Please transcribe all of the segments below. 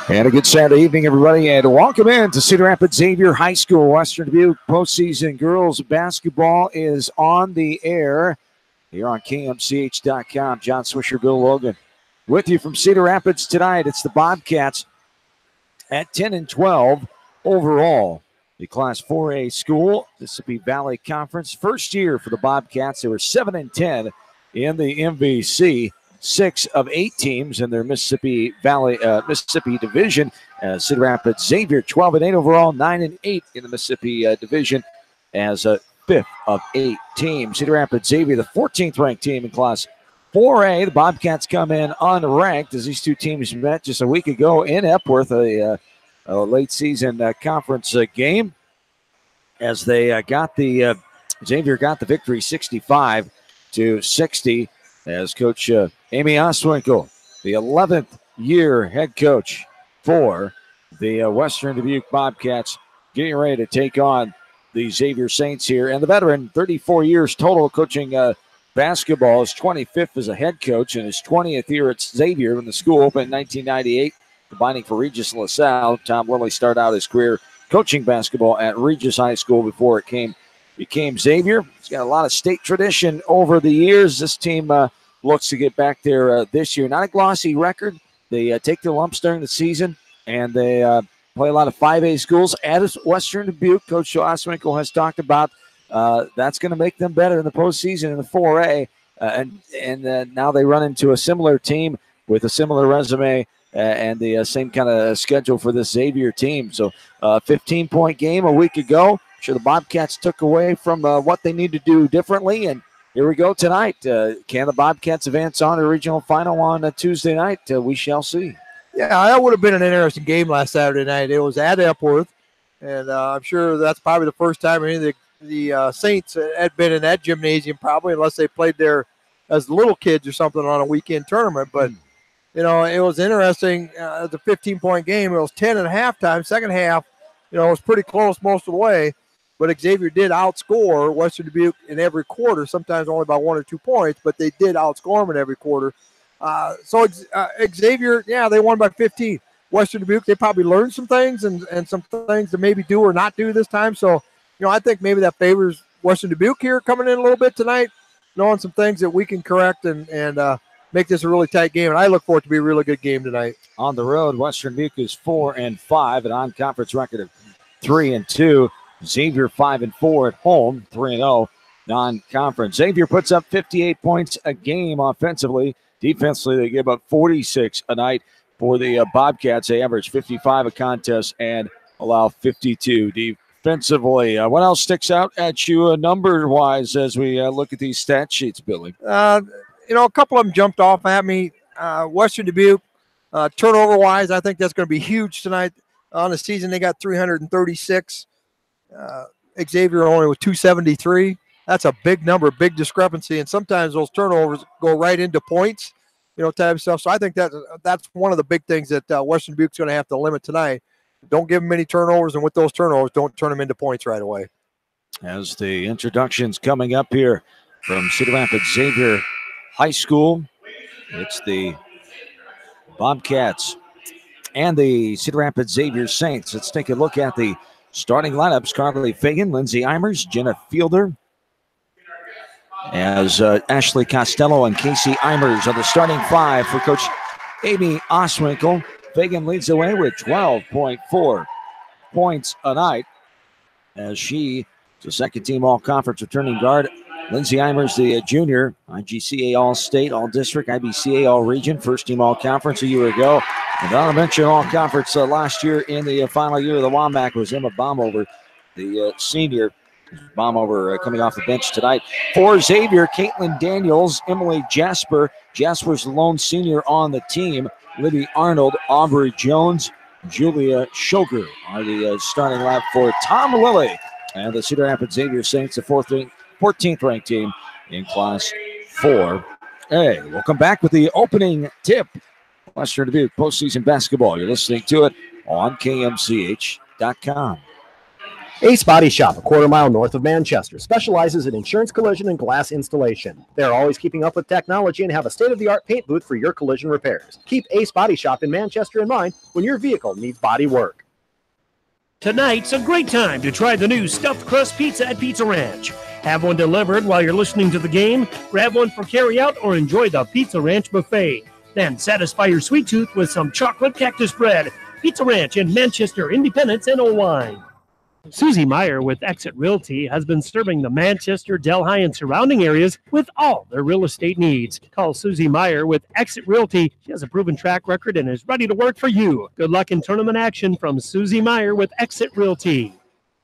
And a good Saturday evening, everybody, and welcome in to Cedar Rapids Xavier High School. Western Dubuque postseason girls basketball is on the air here on KMCH.com. John Swisher, Bill Logan, with you from Cedar Rapids tonight. It's the Bobcats at 10-12 overall. The Class 4A school, Mississippi Valley Conference, first year for the Bobcats. They were 7-10 in the MVC. 6 of 8 teams in their Mississippi Valley, Mississippi division. Cedar Rapids Xavier 12-8 overall, 9-8 in the Mississippi division as a 5th of 8 teams. Cedar Rapids Xavier, the 14th ranked team in Class 4A. The Bobcats come in unranked as these two teams met just a week ago in Epworth, a late season conference game. As they got the Xavier got the victory 65-60. As Coach Amy Oswinkle, the 11th year head coach for the Western Dubuque Bobcats, getting ready to take on the Xavier Saints here. And the veteran, 34 years total coaching basketball, is 25th as a head coach and his 20th year at Xavier when the school opened in 1998, combining for Regis LaSalle. Tom Lilly started out his career coaching basketball at Regis High School before it became Xavier. He's got a lot of state tradition over the years. This team looks to get back there this year. Not a glossy record. They take their lumps during the season, and they play a lot of 5A schools at Western Dubuque. Coach Oswinkle has talked about that's going to make them better in the postseason in the 4A. And now they run into a similar team with a similar resume and the same kind of schedule for this Xavier team. So 15-point game a week ago. Sure, the Bobcats took away from what they need to do differently, and here we go tonight. Can the Bobcats advance on the regional final on Tuesday night? We shall see. Yeah, that would have been an interesting game last Saturday night. It was at Epworth, and I'm sure that's probably the first time any of the Saints had been in that gymnasium, probably, unless they played there as little kids or something on a weekend tournament. But, you know, it was interesting. The 15-point game, it was 10 at halftime. Second half, you know, it was pretty close most of the way. But Xavier did outscore Western Dubuque in every quarter, sometimes only by 1 or 2 points, but they did outscore them in every quarter. So Xavier, yeah, they won by 15. Western Dubuque, they probably learned some things and some things to maybe do or not do this time. So, you know, I think maybe that favors Western Dubuque here coming in a little bit tonight, knowing some things that we can correct and make this a really tight game. And I look for it to be a really good game tonight. On the road, Western Dubuque is 4-5, an on-conference record of 3-2. Xavier 5-4 at home, 3-0 non-conference. Xavier puts up 58 points a game offensively. Defensively, they give up 46 a night. For the Bobcats, they average 55 a contest and allow 52 defensively. What else sticks out at you number-wise as we look at these stat sheets, Billy? You know, a couple of them jumped off at me. Western Dubuque, turnover-wise, I think that's going to be huge tonight. On the season, they got 336. Xavier only with 273. That's a big number, big discrepancy, and sometimes those turnovers go right into points, you know, type of stuff. So I think that's one of the big things that Western Dubuque's going to have to limit tonight. Don't give them any turnovers, and with those turnovers, don't turn them into points right away. As the introductions coming up here from Cedar Rapids Xavier High School, it's the Bobcats and the Cedar Rapids Xavier Saints. Let's take a look at the starting lineups: Carly Fagan, Lindsay Eimers, Jenna Fielder, as Ashley Costello and Casey Eimers are the starting 5 for Coach Amy Oswinkle. Fagan leads the way with 12.4 points a night as she is a second-team all-conference returning guard. Lindsay Eimers, the junior, IGCA All-State, All-District, IBCA All-Region, first-team all-conference a year ago. And on a mention all-conference last year in the final year of the WAMAC was Emma Baumover, the senior. Baumover coming off the bench tonight. For Xavier, Caitlin Daniels, Emily Jasper. Jasper's the lone senior on the team. Libby Arnold, Aubrey Jones, Julia Shoger are the starting lineup for Tom Lilly and the Cedar Rapids Xavier Saints, the 14th ranked team in Class 4A. We'll come back with the opening tip. Western Dubuque postseason basketball. You're listening to it on KMCH.com. Ace Body Shop, a quarter-mile north of Manchester, specializes in insurance, collision, and glass installation. They are always keeping up with technology and have a state-of-the-art paint booth for your collision repairs. Keep Ace Body Shop in Manchester in mind when your vehicle needs body work. Tonight's a great time to try the new stuffed crust pizza at Pizza Ranch. Have one delivered while you're listening to the game, grab one for carryout, or enjoy the Pizza Ranch buffet. Then satisfy your sweet tooth with some chocolate cactus bread. Pizza Ranch in Manchester, Independence, and Owine. Susie Meyer with Exit Realty has been serving the Manchester, Delhi, and surrounding areas with all their real estate needs. Call Susie Meyer with Exit Realty. She has a proven track record and is ready to work for you. Good luck in tournament action from Susie Meyer with Exit Realty.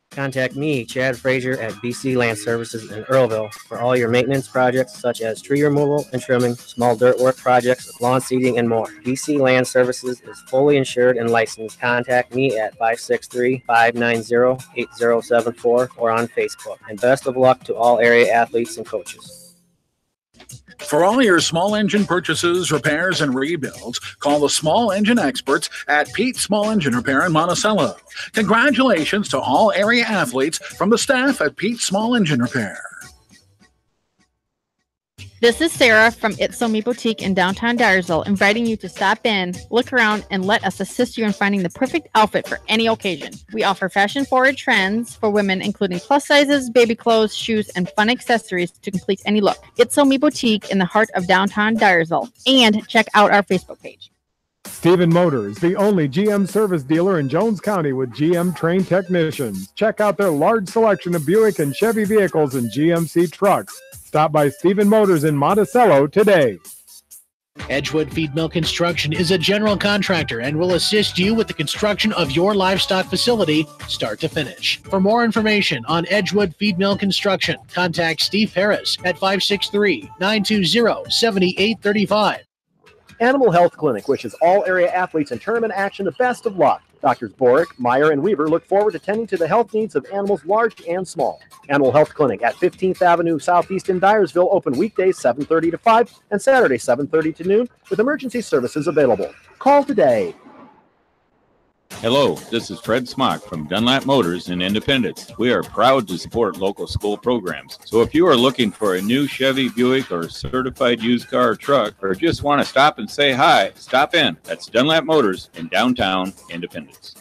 Contact me, Chad Frazier, at BC Land Services in Earlville for all your maintenance projects such as tree removal and trimming, small dirt work projects, lawn seeding, and more. BC Land Services is fully insured and licensed. Contact me at 563-590-8074 or on Facebook. And best of luck to all area athletes and coaches. For all your small engine purchases, repairs, and rebuilds, call the small engine experts at Pete's Small Engine Repair in Monticello. Congratulations to all area athletes from the staff at Pete's Small Engine Repair. This is Sarah from It's So Me Boutique in downtown Dyersville, inviting you to stop in, look around, and let us assist you in finding the perfect outfit for any occasion. We offer fashion-forward trends for women, including plus sizes, baby clothes, shoes, and fun accessories to complete any look. It's So Me Boutique in the heart of downtown Dyersville. And check out our Facebook page. Stephen Motors, the only GM service dealer in Jones County with GM trained technicians. Check out their large selection of Buick and Chevy vehicles and GMC trucks. Stop by Stephen Motors in Monticello today. Edgewood Feed Mill Construction is a general contractor and will assist you with the construction of your livestock facility start to finish. For more information on Edgewood Feed Mill Construction, contact Steve Harris at 563-920-7835. Animal Health Clinic wishes all area athletes in tournament action the best of luck. Doctors Borick, Meyer, and Weaver look forward to tending to the health needs of animals large and small. Animal Health Clinic at 15th Avenue Southeast in Dyersville, open weekdays 7:30 to 5 and Saturdays 7:30 to noon with emergency services available. Call today. Hello, this is Fred Smock from Dunlap Motors in Independence. We are proud to support local school programs. So if you are looking for a new Chevy, Buick, or certified used car or truck, or just want to stop and say hi, stop in. That's Dunlap Motors in downtown Independence.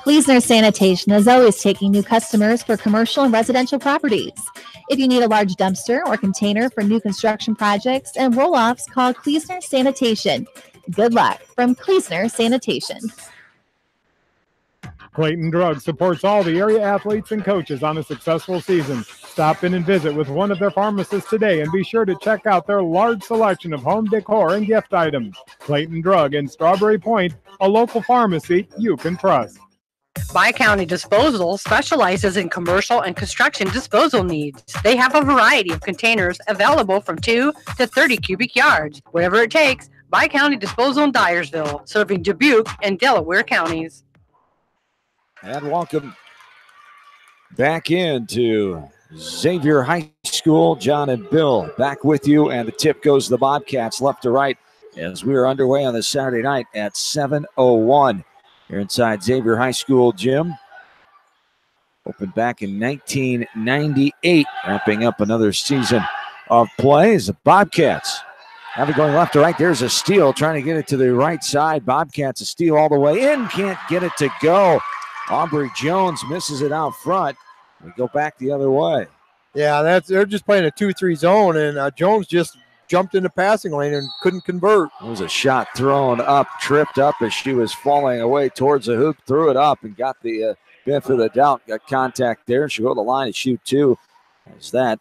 Kleesner Sanitation is always taking new customers for commercial and residential properties. If you need a large dumpster or container for new construction projects and roll-offs, call Kleesner Sanitation. Good luck from Kleesner Sanitation. Clayton Drug supports all the area athletes and coaches on a successful season. Stop in and visit with one of their pharmacists today and be sure to check out their large selection of home decor and gift items. Clayton Drug in Strawberry Point, a local pharmacy you can trust. Bi-County Disposal specializes in commercial and construction disposal needs. They have a variety of containers available from 2 to 30 cubic yards. Whatever it takes, Bi-County Disposal in Dyersville, serving Dubuque and Delaware counties. And welcome back into Xavier High School. John and Bill back with you, and the tip goes to the Bobcats left to right as we are underway on this Saturday night at 7:01 here inside Xavier High School gym. Opened back in 1998, wrapping up another season of play as the Bobcats have it going left to right. There's a steal, trying to get it to the right side. Bobcats a steal all the way in, can't get it to go. Aubrey Jones misses it out front. We go back the other way. Yeah, they're just playing a 2-3 zone, and Jones just jumped in the passing lane and couldn't convert. It was a shot thrown up, tripped up as she was falling away towards the hoop, threw it up and got the benefit of the doubt. Got contact there. She'll go to the line and shoot two. As that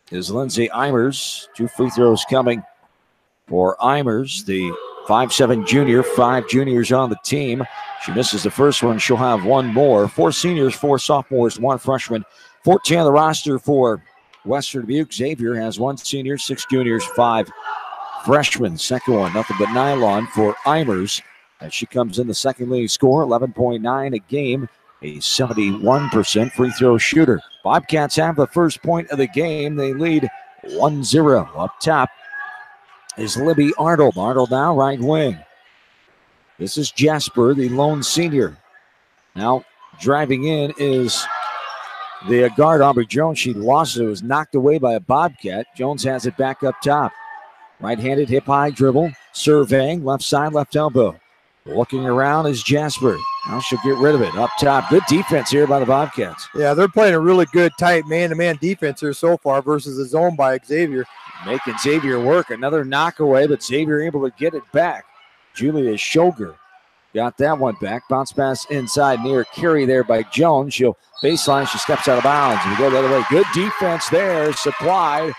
is Lindsay Eimers. 2 free throws coming for Eimers, the 5'7" junior, 5 juniors on the team. She misses the first one. She'll have one more. 4 seniors, 4 sophomores, 1 freshman. 14 on the roster for Western Dubuque. Xavier has 1 senior, 6 juniors, 5 freshmen. Second one, nothing but nylon for Eimers as she comes in the second leading scorer, 11.9 a game, a 71% free throw shooter. Bobcats have the first point of the game. They lead 1-0. Up top is Libby Arnold. Arnold now right wing. This is Jasper, the lone senior. Now driving in is the guard, Aubrey Jones. She lost it. It was knocked away by a Bobcat. Jones has it back up top. Right-handed hip-high dribble. Surveying. Left side, left elbow. Looking around is Jasper. Now she'll get rid of it. Up top. Good defense here by the Bobcats. Yeah, they're playing a really good, tight man-to-man defense here so far versus the zone by Xavier. Making Xavier work. Another knockaway, but Xavier able to get it back. Julia Shoger got that one back. Bounce pass inside near carry there by Jones. She'll baseline. She steps out of bounds. We go the other way. Good defense there. Supplied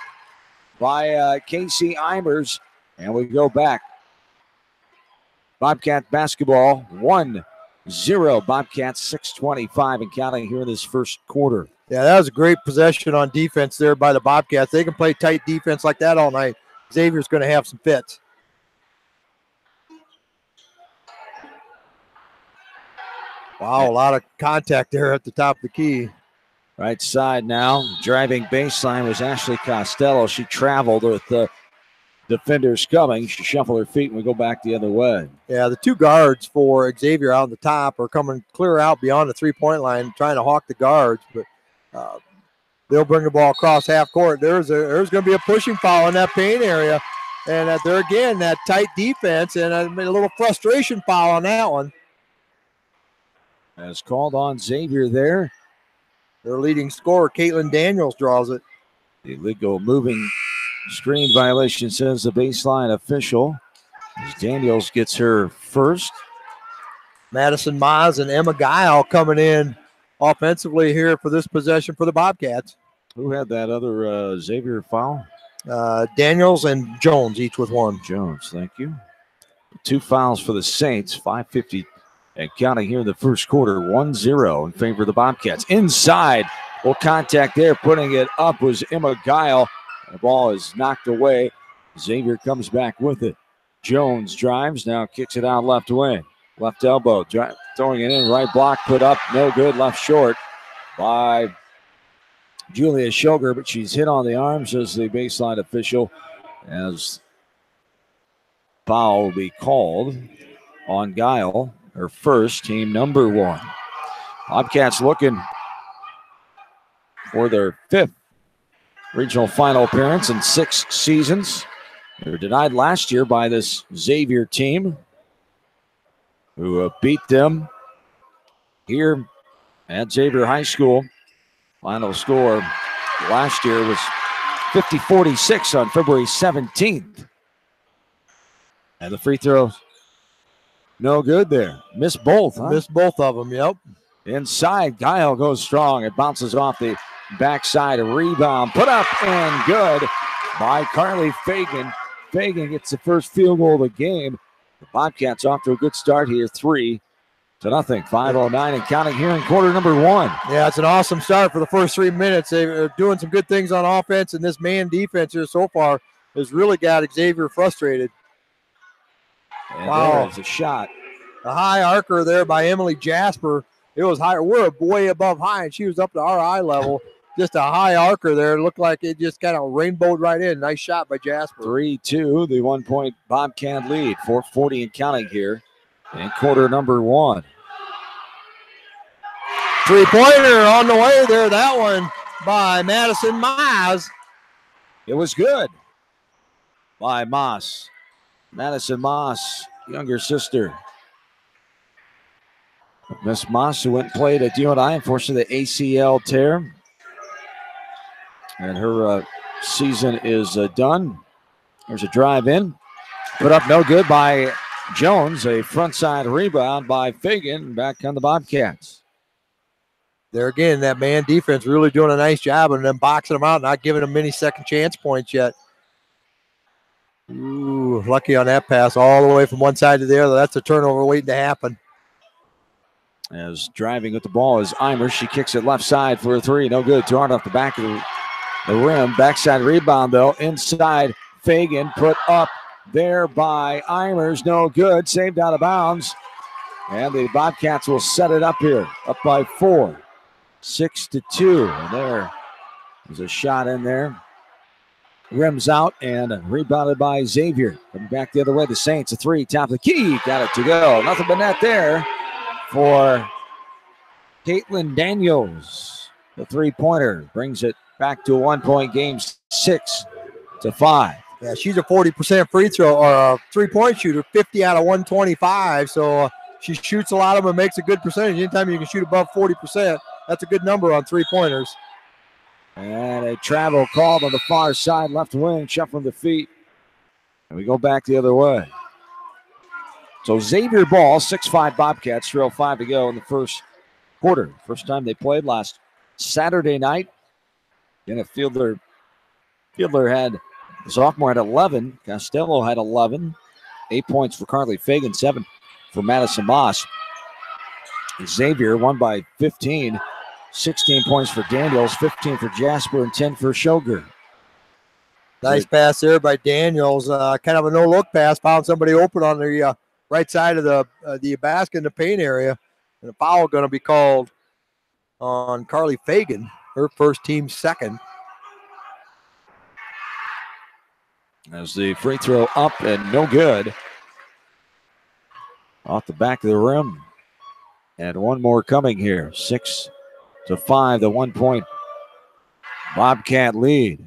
by Casey Eimers. And we go back. Bobcat basketball 1-0. Bobcats 6:25 and counting here in this first quarter. Yeah, that was a great possession on defense there by the Bobcats. They can play tight defense like that all night. Xavier's going to have some fits. Wow, a lot of contact there at the top of the key. Right side now. Driving baseline was Ashley Costello. She traveled with the defenders coming. She shuffled her feet and we go back the other way. Yeah, the two guards for Xavier out on the top are coming clear out beyond the three-point line, trying to hawk the guards, but they'll bring the ball across half court. There's going to be a pushing foul in that paint area, and there again, that tight defense and a little frustration foul on that one. As called on Xavier there. Their leading scorer, Caitlin Daniels, draws it. The illegal moving screen violation, says the baseline official. As Daniels gets her first. Madison Mize and Emma Guile coming in offensively here for this possession for the Bobcats. Who had that other Xavier foul? Daniels and Jones, each with one. Jones, thank you. 2 fouls for the Saints. 5:50 and counting here in the first quarter. 1-0 in favor of the Bobcats. Inside, well, contact there. Putting it up was Emma Guile. The ball is knocked away. Xavier comes back with it. Jones drives, now kicks it out left wing. Left elbow, throwing it in. Right block, put up, no good. Left short by Julia Shoger, but she's hit on the arm, says the baseline official, as foul will be called on Guile, her first, team number 1. Bobcats looking for their 5th regional final appearance in 6 seasons. They were denied last year by this Xavier team, who beat them here at Xavier High School. Final score last year was 50-46 on February 17th. And the free throws, no good there. Missed both. Missed both of them, yep. Inside, Guile goes strong. It bounces off the backside, a rebound, put up and good by Carly Fagan. Fagan gets the first field goal of the game. The Bobcats off to a good start here, 3-0. 5:09 and counting here in quarter number 1. Yeah, it's an awesome start for the first 3 minutes. They're doing some good things on offense, and this man defense here so far has really got Xavier frustrated. And wow, there's a shot. A high arcer there by Emily Jasper. It was high. We're way above high, and she was up to our eye level. Just a high arcer there. It looked like it just kind of rainbowed right in. Nice shot by Jasper. 3-2, the 1-point Bobcat lead. 4:40 and counting here in quarter number 1. Three-pointer on the way there. That one by Madison Mize. It was good by Moss. Madison Moss, younger sister. Miss Moss, who went and played at UNI, unfortunately the ACL tear. And her season is done. There's a drive in. Put up no good by Jones. A front side rebound by Fagan. Back on the Bobcats. There again, that man defense really doing a nice job and then boxing them out, not giving them many second chance points yet. Ooh, lucky on that pass all the way from one side to the other. That's a turnover waiting to happen. As driving with the ball is Eimer. She kicks it left side for a 3. No good. Too hard off the back of the rim. Backside rebound, though. Inside, Fagan put up there by Eimers. No good. Saved out of bounds. And the Bobcats will set it up here. Up by 4. 6-2. And there's a shot in there. Rims out and rebounded by Xavier. Coming back the other way. The Saints, a 3. Top of the key. Got it to go. Nothing but net there for Caitlin Daniels. the three-pointer brings it back to a 1-point game, 6-5. Yeah, she's a 40% free throw or a three-point shooter, 50 out of 125. So she shoots a lot of them and makes a good percentage. Anytime you can shoot above 40%, that's a good number on three-pointers. And a travel called on the far side, left wing, shuffling the feet. And we go back the other way. So Xavier ball, 6-5 Bobcats, 3:05 to go in the first quarter. First time they played last Saturday night. Jenna Fiedler had, the sophomore had 11. Costello had 11. 8 points for Carly Fagan, 7 for Madison Moss. Xavier won by 15. 16 points for Daniels, 15 for Jasper, and 10 for Shoger. Nice pass there by Daniels. Kind of a no-look pass. Found somebody open on the right side of the basket in the paint area. And a foul going to be called on Carly Fagan, her first team second. As the free throw up and no good. Off the back of the rim. And one more coming here. 6-5, the 1-point Bobcat lead.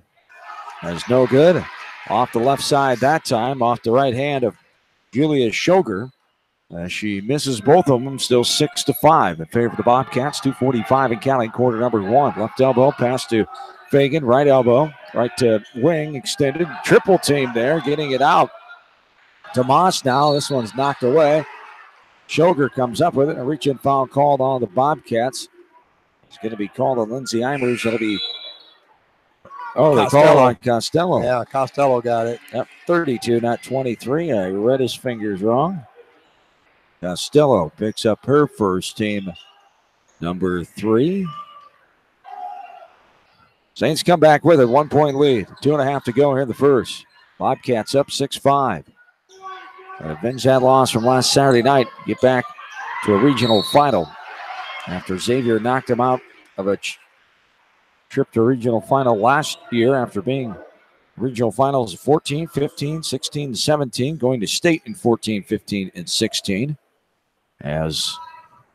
That's no good. Off the left side that time. Off the right hand of Julia Shoger. She misses both of them. Still 6-5 in favor of the Bobcats. 2:45 in counting quarter number 1. Left elbow pass to Fagan. Right elbow. Right to wing. Extended. Triple team there. Getting it out to Moss now. This one's knocked away. Shoger comes up with it. A reach-in foul called on the Bobcats. It's going to be called on Lindsay Eimers. It'll be... Oh, they called on Costello. Yeah, Costello got it. Yep, 32, not 23. I read his fingers wrong. Costello picks up her first team, number 3. Saints come back with it, 1-point lead. 2.5 to go here in the first. Bobcats up 6-5. Avenge that loss from last Saturday night. Get back to a regional final after Xavier knocked them out of a trip to regional final last year after being regional finals 14, 15, 16, 17, going to state in 14, 15, and 16. As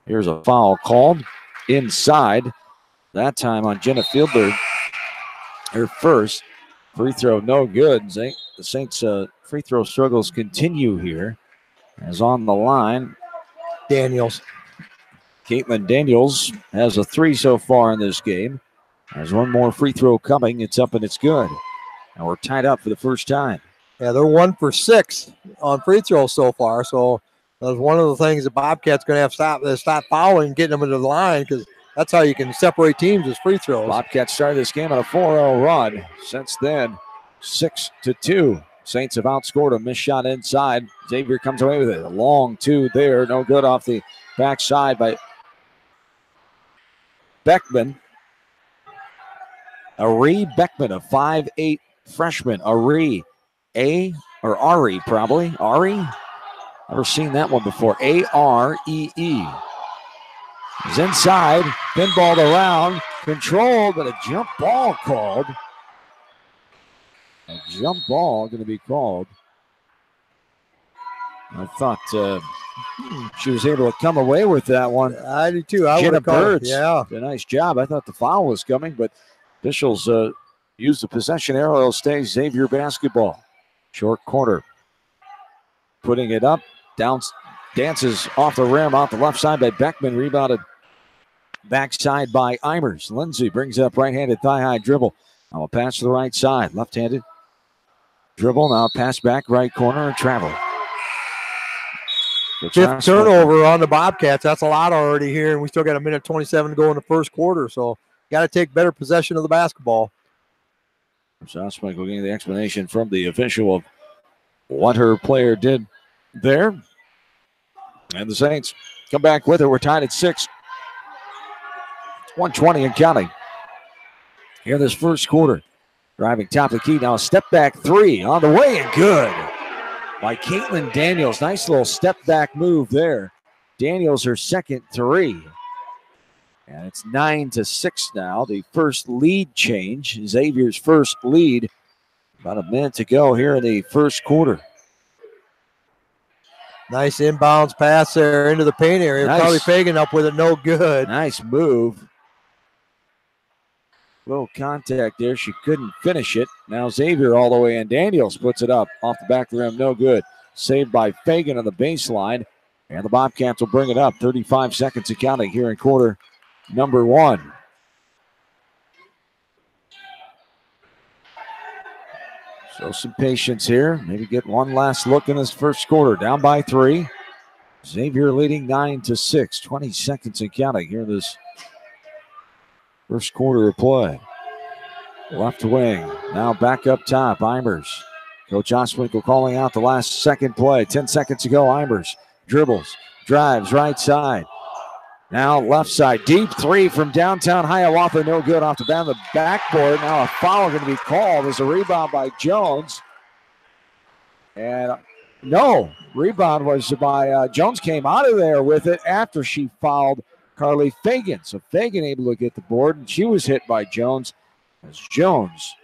here's a foul called inside, that time on Jenna Fiedler. Her first free throw, no good. The Saints free throw struggles continue here. As on the line, Daniels. Caitlin Daniels has a 3 so far in this game. There's one more free throw coming. It's up and it's good. And we're tied up for the first time. Yeah, they're 1 for 6 on free throws so far. So that's one of the things the Bobcats going to have to stop fouling and getting them into the line, because that's how you can separate teams is free throws. Bobcats started this game on a 4-0 run. Since then, 6-2. Saints have outscored a missed shot inside. Xavier comes away with it. A long 2 there. No good off the backside by Beckman. Ari Beckman, a 5'8" freshman. Ari. Ari, probably. Ari? Never seen that one before. A-R-E-E. He's inside. Pinballed around. Controlled, but a jump ball called. A jump ball going to be called. I thought she was able to come away with that one. I do too. I Jenna Birds. Yeah. Did a nice job. I thought the foul was coming, but officials used the possession arrow. It'll stay Xavier basketball. Short corner. Putting it up. Down, dances off the rim, off the left side by Beckman. Rebounded backside by Eimers. Lindsay brings it up right-handed thigh-high dribble. Now a pass to the right side. Left-handed dribble. Now a pass back right corner and travel. 5th turnover on the Bobcats. That's a lot already here, and we still got a minute 27 to go in the first quarter. So got to take better possession of the basketball. South Michael getting the explanation from the official of what her player did there. And the Saints come back with it. We're tied at 6. 1:20 and counting. Here this first quarter. Driving top of the key. Now a step back 3 on the way and good by Caitlin Daniels. Nice little step back move there. Daniels her second 3. And it's 9-6 now. The first lead change. Xavier's first lead. About a minute to go here in the first quarter. Nice inbounds pass there into the paint area. Nice. Carly Fagan up with it, no good. Nice move. Little contact there. She couldn't finish it. Now Xavier all the way in. Daniels puts it up off the back of the rim. No good. Saved by Fagan on the baseline. And the Bobcats will bring it up. 35 seconds and counting here in quarter number 1. So some patience here. Maybe get one last look in this first quarter. Down by 3. Xavier leading 9-6. 20 seconds and counting here in this first quarter of play. Left wing. Now back up top. Eimers. Coach Oswinkle calling out the last second play. 10 seconds to go. Eimers dribbles. Drives right side. Now left side. Deep 3 from downtown Hiawatha. No good off the down the backboard. Now a foul going to be called. There's a rebound by Jones. And no, rebound was by Jones. Came out of there with it after she fouled Carly Fagan. So Fagan able to get the board, and she was hit by Jones as Jones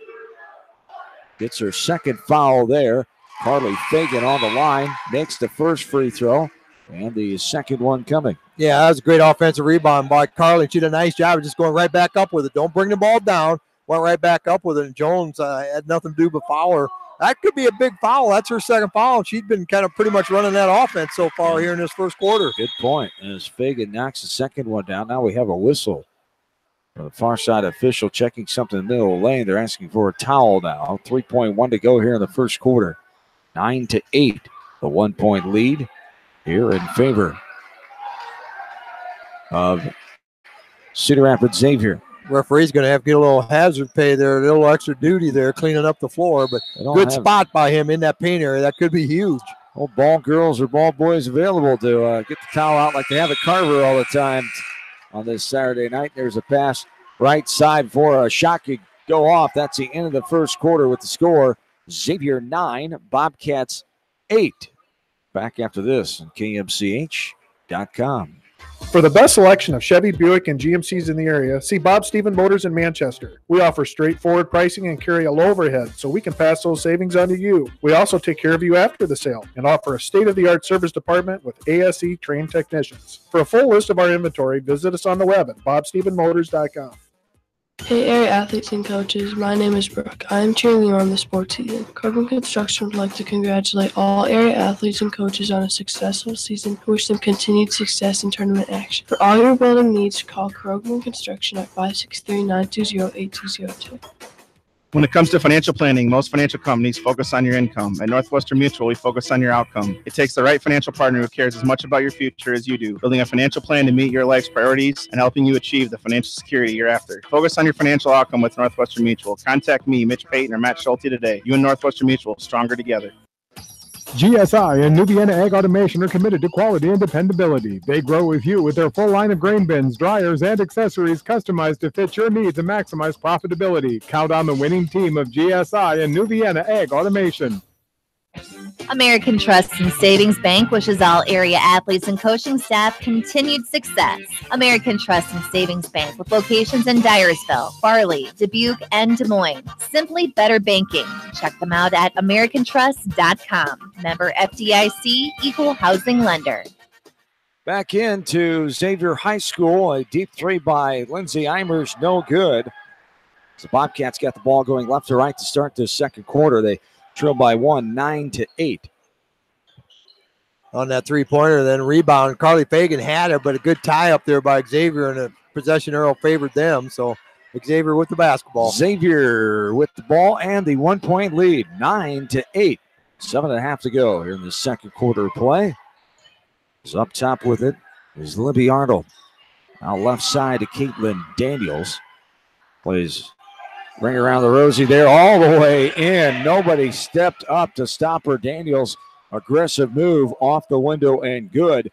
gets her second foul there. Carly Fagan on the line, makes the first free throw, and the second one coming. Yeah, that was a great offensive rebound by Carly. She did a nice job of just going right back up with it. Don't bring the ball down. Went right back up with it, and Jones had nothing to do but foul her. That could be a big foul. That's her second foul. She's been kind of pretty much running that offense so far here in this first quarter. Good point. As Fagan knocks the second one down, now we have a whistle. The far side official checking something in the middle of the lane. They're asking for a towel now. 3.1 to go here in the first quarter. 9-8. The 1-point lead here in favor of Cedar Rapids Xavier. Referee's going to have to get a little hazard pay there, a little extra duty there cleaning up the floor. But good spot by him in that paint area. That could be huge. Oh, ball girls or ball boys available to get the towel out like they have at Carver all the time on this Saturday night. There's a pass right side for a shot could go off. That's the end of the first quarter with the score. Xavier 9, Bobcats 8. Back after this on KMCH.com. For the best selection of Chevy, Buick, and GMCs in the area, see Bob Stephen Motors in Manchester. We offer straightforward pricing and carry a low overhead, so we can pass those savings on to you. We also take care of you after the sale and offer a state-of-the-art service department with ASE trained technicians. For a full list of our inventory, visit us on the web at bobstephenmotors.com. Hey area athletes and coaches, my name is Brooke. I am cheerleading on the sports season. Krogman Construction would like to congratulate all area athletes and coaches on a successful season and wish them continued success in tournament action. For all your building needs, call Krogman Construction at 563-920-8202. When it comes to financial planning, most financial companies focus on your income. At Northwestern Mutual, we focus on your outcome. It takes the right financial partner who cares as much about your future as you do, building a financial plan to meet your life's priorities and helping you achieve the financial security you're after. Focus on your financial outcome with Northwestern Mutual. Contact me, Mitch Payton, or Matt Schulte today. You and Northwestern Mutual, stronger together. GSI and New Vienna Ag Automation are committed to quality and dependability. They grow with you with their full line of grain bins, dryers, and accessories customized to fit your needs and maximize profitability. Count on the winning team of GSI and New Vienna Ag Automation. American Trust and Savings Bank wishes all area athletes and coaching staff continued success. American Trust and Savings Bank with locations in Dyersville, Farley, Dubuque, and Des Moines. Simply better banking. Check them out at americantrust.com. Member FDIC, equal housing lender. Back into Xavier High School. A deep 3 by Lindsay Eimers, no good. The Bobcats got the ball going left to right to start this second quarter. They trail by 1, 9-8. On that three-pointer, then rebound. Carly Fagan had it, but a good tie up there by Xavier, and a possession arrow favored them. So Xavier with the basketball. Xavier with the ball and the 1-point lead, 9-8. 7.5 to go here in the second quarter of play. Is up top with it is Libby Arnold. Now left side to Caitlin Daniels. Plays ring around the rosy there all the way in. Nobody stepped up to stop her. Daniels, aggressive move off the window and good,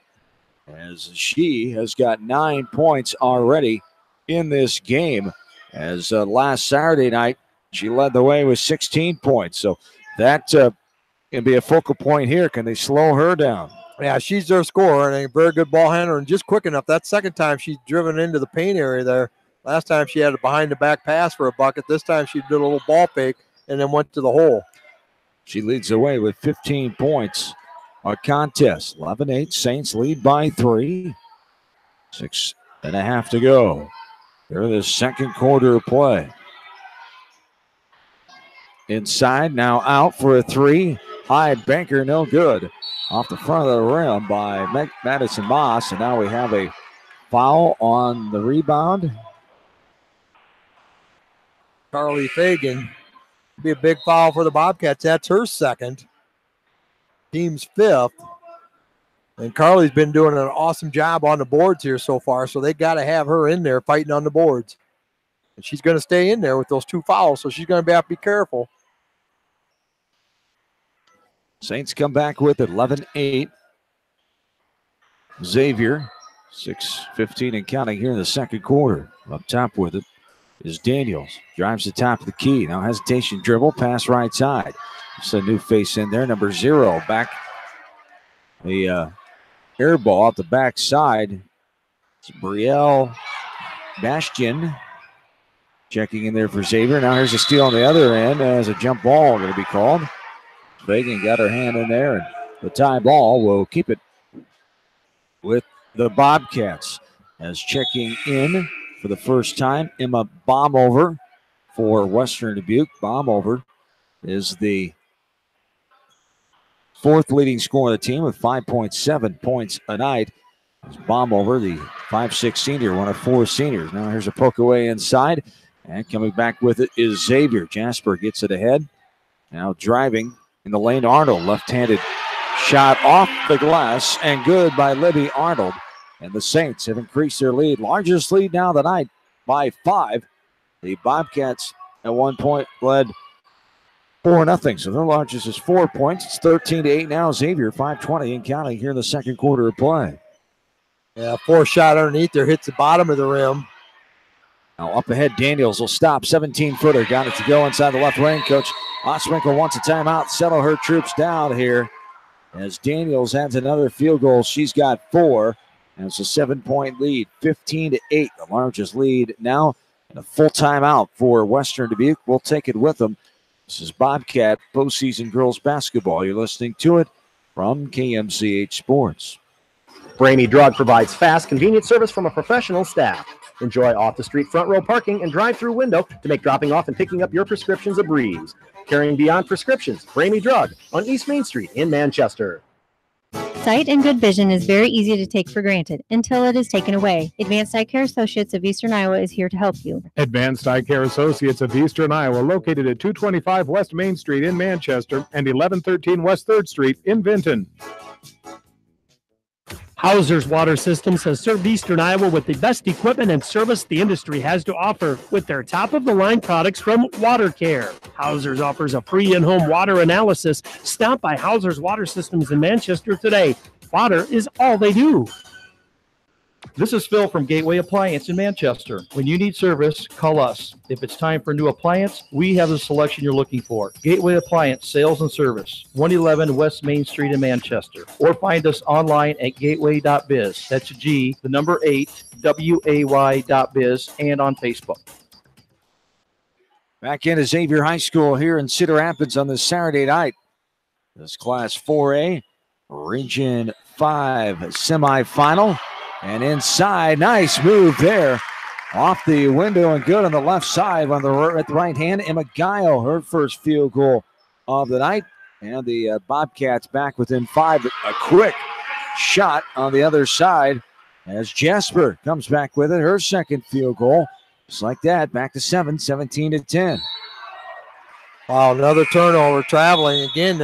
as she has got 9 points already in this game. As last Saturday night, she led the way with 16 points. So that can be a focal point here. Can they slow her down? Yeah, she's their scorer and a very good ball handler and just quick enough. That second time she's driven into the paint area there. Last time she had a behind-the-back pass for a bucket. This time she did a little ball fake and then went to the hole. She leads the way with 15 points. Our contest, 11-8. Saints lead by 3. 6.5 to go. They're in the second quarter of play. inside, now out for a three. High banker, no good. Off the front of the rim by Madison Moss, and now we have a foul on the rebound. Carly Fagan. Be a big foul for the Bobcats. That's her second. Team's fifth. And Carly's been doing an awesome job on the boards here so far, so they got to have her in there fighting on the boards. And she's going to stay in there with those two fouls, so she's going to have to be careful. Saints come back with it, 11-8. Xavier, 6:15 and counting here in the second quarter. Up top with it is Daniels. Drives the top of the key. Now hesitation dribble, pass right side. Just a new face in there, number 0. Back the air ball out the back side. It's Brielle Bastian checking in there for Xavier. Now here's a steal on the other end as a jump ball going to be called. Fagan got her hand in there, and the tie ball will keep it with the Bobcats. As checking in for the first time, Emma Baumover for Western Dubuque. Baumover is the 4th leading scorer of the team with 5.7 points a night. It's Baumover, the 5'6" senior, one of 4 seniors. Now here's a poke away inside, and coming back with it is Xavier. Jasper gets it ahead. Now driving in the lane, Arnold, left-handed shot off the glass, and good by Libby Arnold. And the Saints have increased their lead. Largest lead now tonight by 5. The Bobcats at one point led 4-0, so their largest is 4 points. It's 13-8 now. Xavier, 5:20 and counting here in the second quarter of play. Yeah, 4 shot underneath there, hits the bottom of the rim. Now up ahead, Daniels will stop. 17-footer, got it to go inside the left wing. Coach Oswinkle wants a timeout, settle her troops down here. As Daniels adds another field goal, she's got 4. And it's a 7-point lead, 15-8, the largest lead now. And a full timeout for Western Dubuque. We'll take it with them. This is Bobcat postseason girls basketball. You're listening to it from KMCH Sports. Ramey Drug provides fast, convenient service from a professional staff. Enjoy off-the-street front row parking and drive-through window to make dropping off and picking up your prescriptions a breeze. Carrying beyond prescriptions, Ramey Drug on East Main Street in Manchester. Sight and good vision is very easy to take for granted until it is taken away. Advanced Eye Care Associates of Eastern Iowa is here to help you. Advanced Eye Care Associates of Eastern Iowa, located at 225 West Main Street in Manchester and 1113 West 3rd Street in Vinton. Hauser's Water Systems has served Eastern Iowa with the best equipment and service the industry has to offer with their top-of-the-line products from Water Care. Hauser's offers a free in-home water analysis. Stop by Hauser's Water Systems in Manchester today. Water is all they do. This is Phil from Gateway Appliance in Manchester. When you need service, call us. If it's time for a new appliance, we have the selection you're looking for. Gateway Appliance Sales and Service, 111 West Main Street in Manchester. Or find us online at gateway.biz. That's G, the number 8, WAY.biz, and on Facebook. Back into Xavier High School here in Cedar Rapids on this Saturday night. This Class 4A, Region 5 semifinal. And inside, nice move there. Off the window and good on the left side on at the right hand. Emma Guile, her first field goal of the night. And the Bobcats back within 5. A quick shot on the other side as Jasper comes back with it. Her second field goal. Just like that, back to 7, 17-10. Wow, another turnover traveling. Again,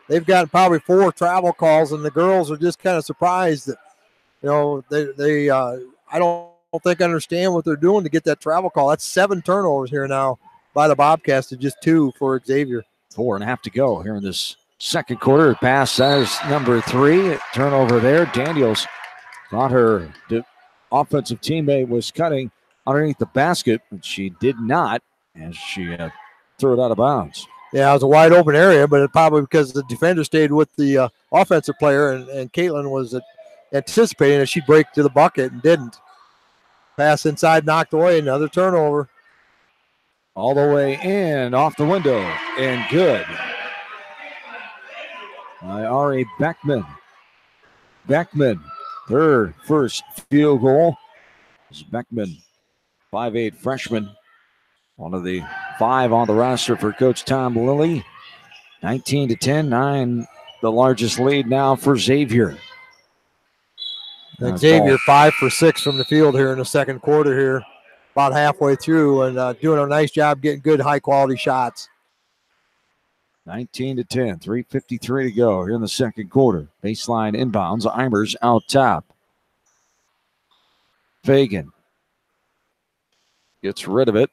they've got probably 4 travel calls, and the girls are just kind of surprised that, you know, they I don't think understand what they're doing to get that travel call. That's 7 turnovers here now by the Bobcats to just 2 for Xavier. 4.5 to go here in this second quarter. Pass, there's number 3. Turnover there. Daniels thought her offensive teammate was cutting underneath the basket, but she did not, as she threw it out of bounds. Yeah, it was a wide open area, but it probably because the defender stayed with the offensive player, and Caitlin was anticipating that she'd break to the bucket and didn't. Pass inside, knocked away, another turnover. All the way in, off the window, and good. By Ari Beckman. Beckman, her first field goal. This is Beckman, 5'8" freshman, one of the 5 on the roster for Coach Tom Lilly. 19-10, 9, the largest lead now for Xavier. Xavier 5 for 6 from the field here in the second quarter here, about halfway through, and doing a nice job getting good high-quality shots. 19-10, 3:53 to go here in the second quarter. Baseline inbounds, Eimers out top. Fagan gets rid of it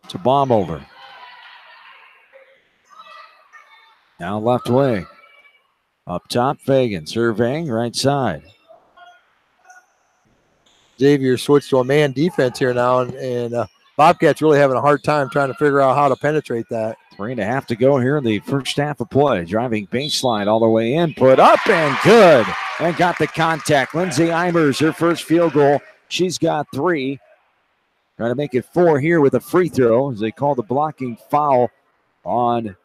to Baumholder. Now left wing. Up top, Fagan surveying right side. Xavier switched to a man defense here now, and Bobcats really having a hard time trying to figure out how to penetrate that. 3.5 to go here in the first half of play. Driving baseline all the way in, put up and good. And got the contact. Lindsay Eimers, her first field goal. She's got 3. Trying to make it 4 here with a free throw as they call the blocking foul on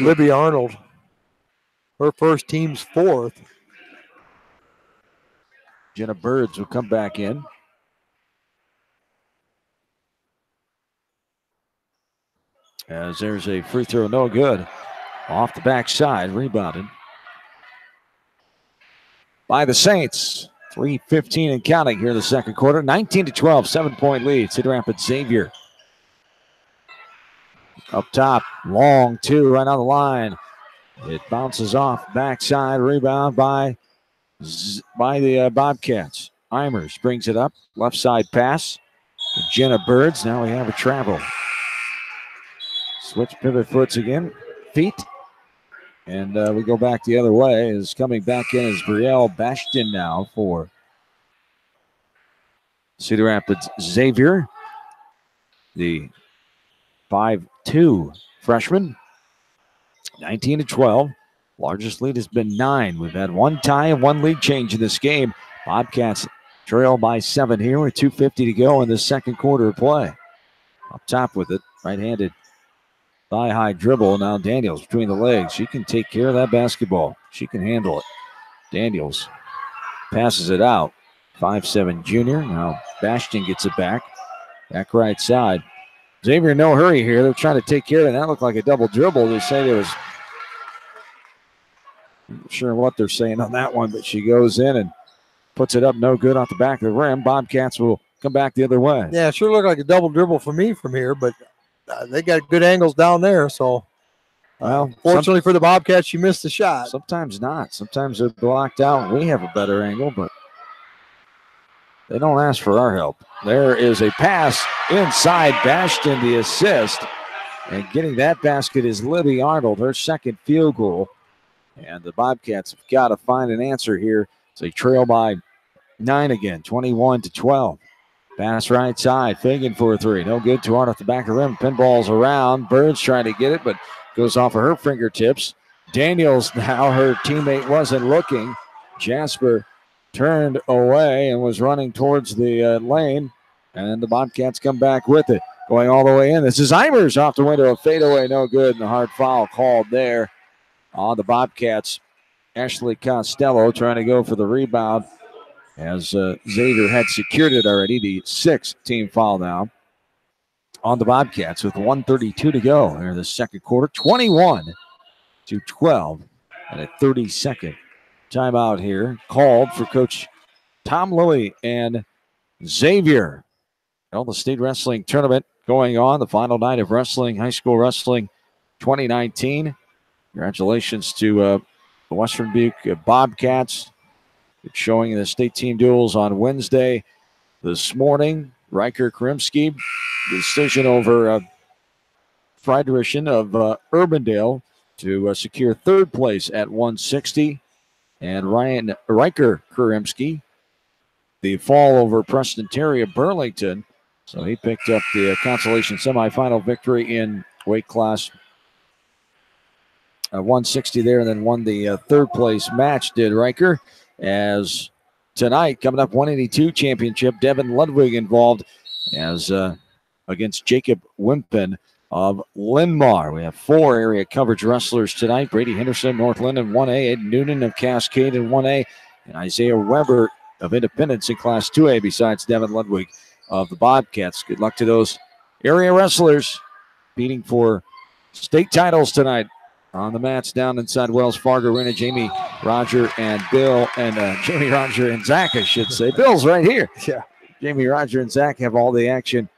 Libby Arnold. Her first, team's 4th. Jenna Birds will come back in. As there's a free throw, no good. Off the backside, rebounded by the Saints. 3:15 and counting here in the second quarter. 19-12, 7-point lead. Cedar Rapids Xavier. Up top, long 2 right on the line. It bounces off backside, rebound by the Bobcats. Eimers brings it up, left side pass. Jenna Birds, now we have a travel. Switch pivot foots again, feet. And we go back the other way. Is coming back in is Brielle Bastion now for Cedar Rapids Xavier. The 5'2" freshman. 19-12. Largest lead has been 9. We've had 1 tie and 1 lead change in this game. Bobcats trail by 7 here with 2:50 to go in the second quarter of play. Up top with it, right-handed thigh-high dribble. Now Daniels between the legs. She can take care of that basketball. She can handle it. Daniels passes it out. 5'7" junior. Now Bastion gets it back. Back right side. Xavier in no hurry here. They're trying to take care of it. That looked like a double dribble. They say there was... I'm not sure what they're saying on that one, but she goes in and puts it up no good off the back of the rim. Bobcats will come back the other way. Yeah, it sure looked like a double dribble for me from here, but they got good angles down there. So, well, fortunately for the Bobcats, she missed the shot. Sometimes not. Sometimes they're blocked out and we have a better angle, but they don't ask for our help. There is a pass inside. Bastion the assist. And getting that basket is Libby Arnold, her second field goal. And the Bobcats have got to find an answer here. So they trail by 9 again, 21-12. Pass right side, Fagan for a 3. No good. Too hard off the back of the rim. Pinballs around. Birds trying to get it, but goes off of her fingertips. Daniels now, her teammate wasn't looking. Jasper turned away and was running towards the lane. And the Bobcats come back with it. Going all the way in. This is Eimers off the window. A fadeaway, no good. And a hard foul called there on the Bobcats. Ashley Costello trying to go for the rebound as Xavier had secured it already. The 6th team foul now on the Bobcats with 1:32 to go in the second quarter. 21-12 and a 30-second timeout here called for Coach Tom Lilly and Xavier. Well, the state wrestling tournament going on, the final night of wrestling, high school wrestling 2019. Congratulations to the Western Dubuque Bobcats. It's showing in the state team duels on Wednesday. This morning, Riker Karimski, decision over Friedrichsen of Urbandale to secure 3rd place at 160. And Ryan Riker Karimski, the fall over Preston Terry of Burlington. So he picked up the consolation semifinal victory in weight class 160 there, and then won the 3rd place match, did Riker. As tonight, coming up 182 championship, Devin Ludwig involved as against Jacob Wimpen of Linmar. We have 4 area coverage wrestlers tonight. Brady Henderson, North Linden 1A, Ed Noonan of Cascade in 1A, and Isaiah Weber of Independence in Class 2A besides Devin Ludwig of the Bobcats. Good luck to those area wrestlers beating for state titles tonight on the mats down inside Wells Fargo Arena. Jamie, Roger, and Bill, and Jamie, Roger, and Zach, I should say. Bill's right here. Yeah. Jamie, Roger, and Zach have all the action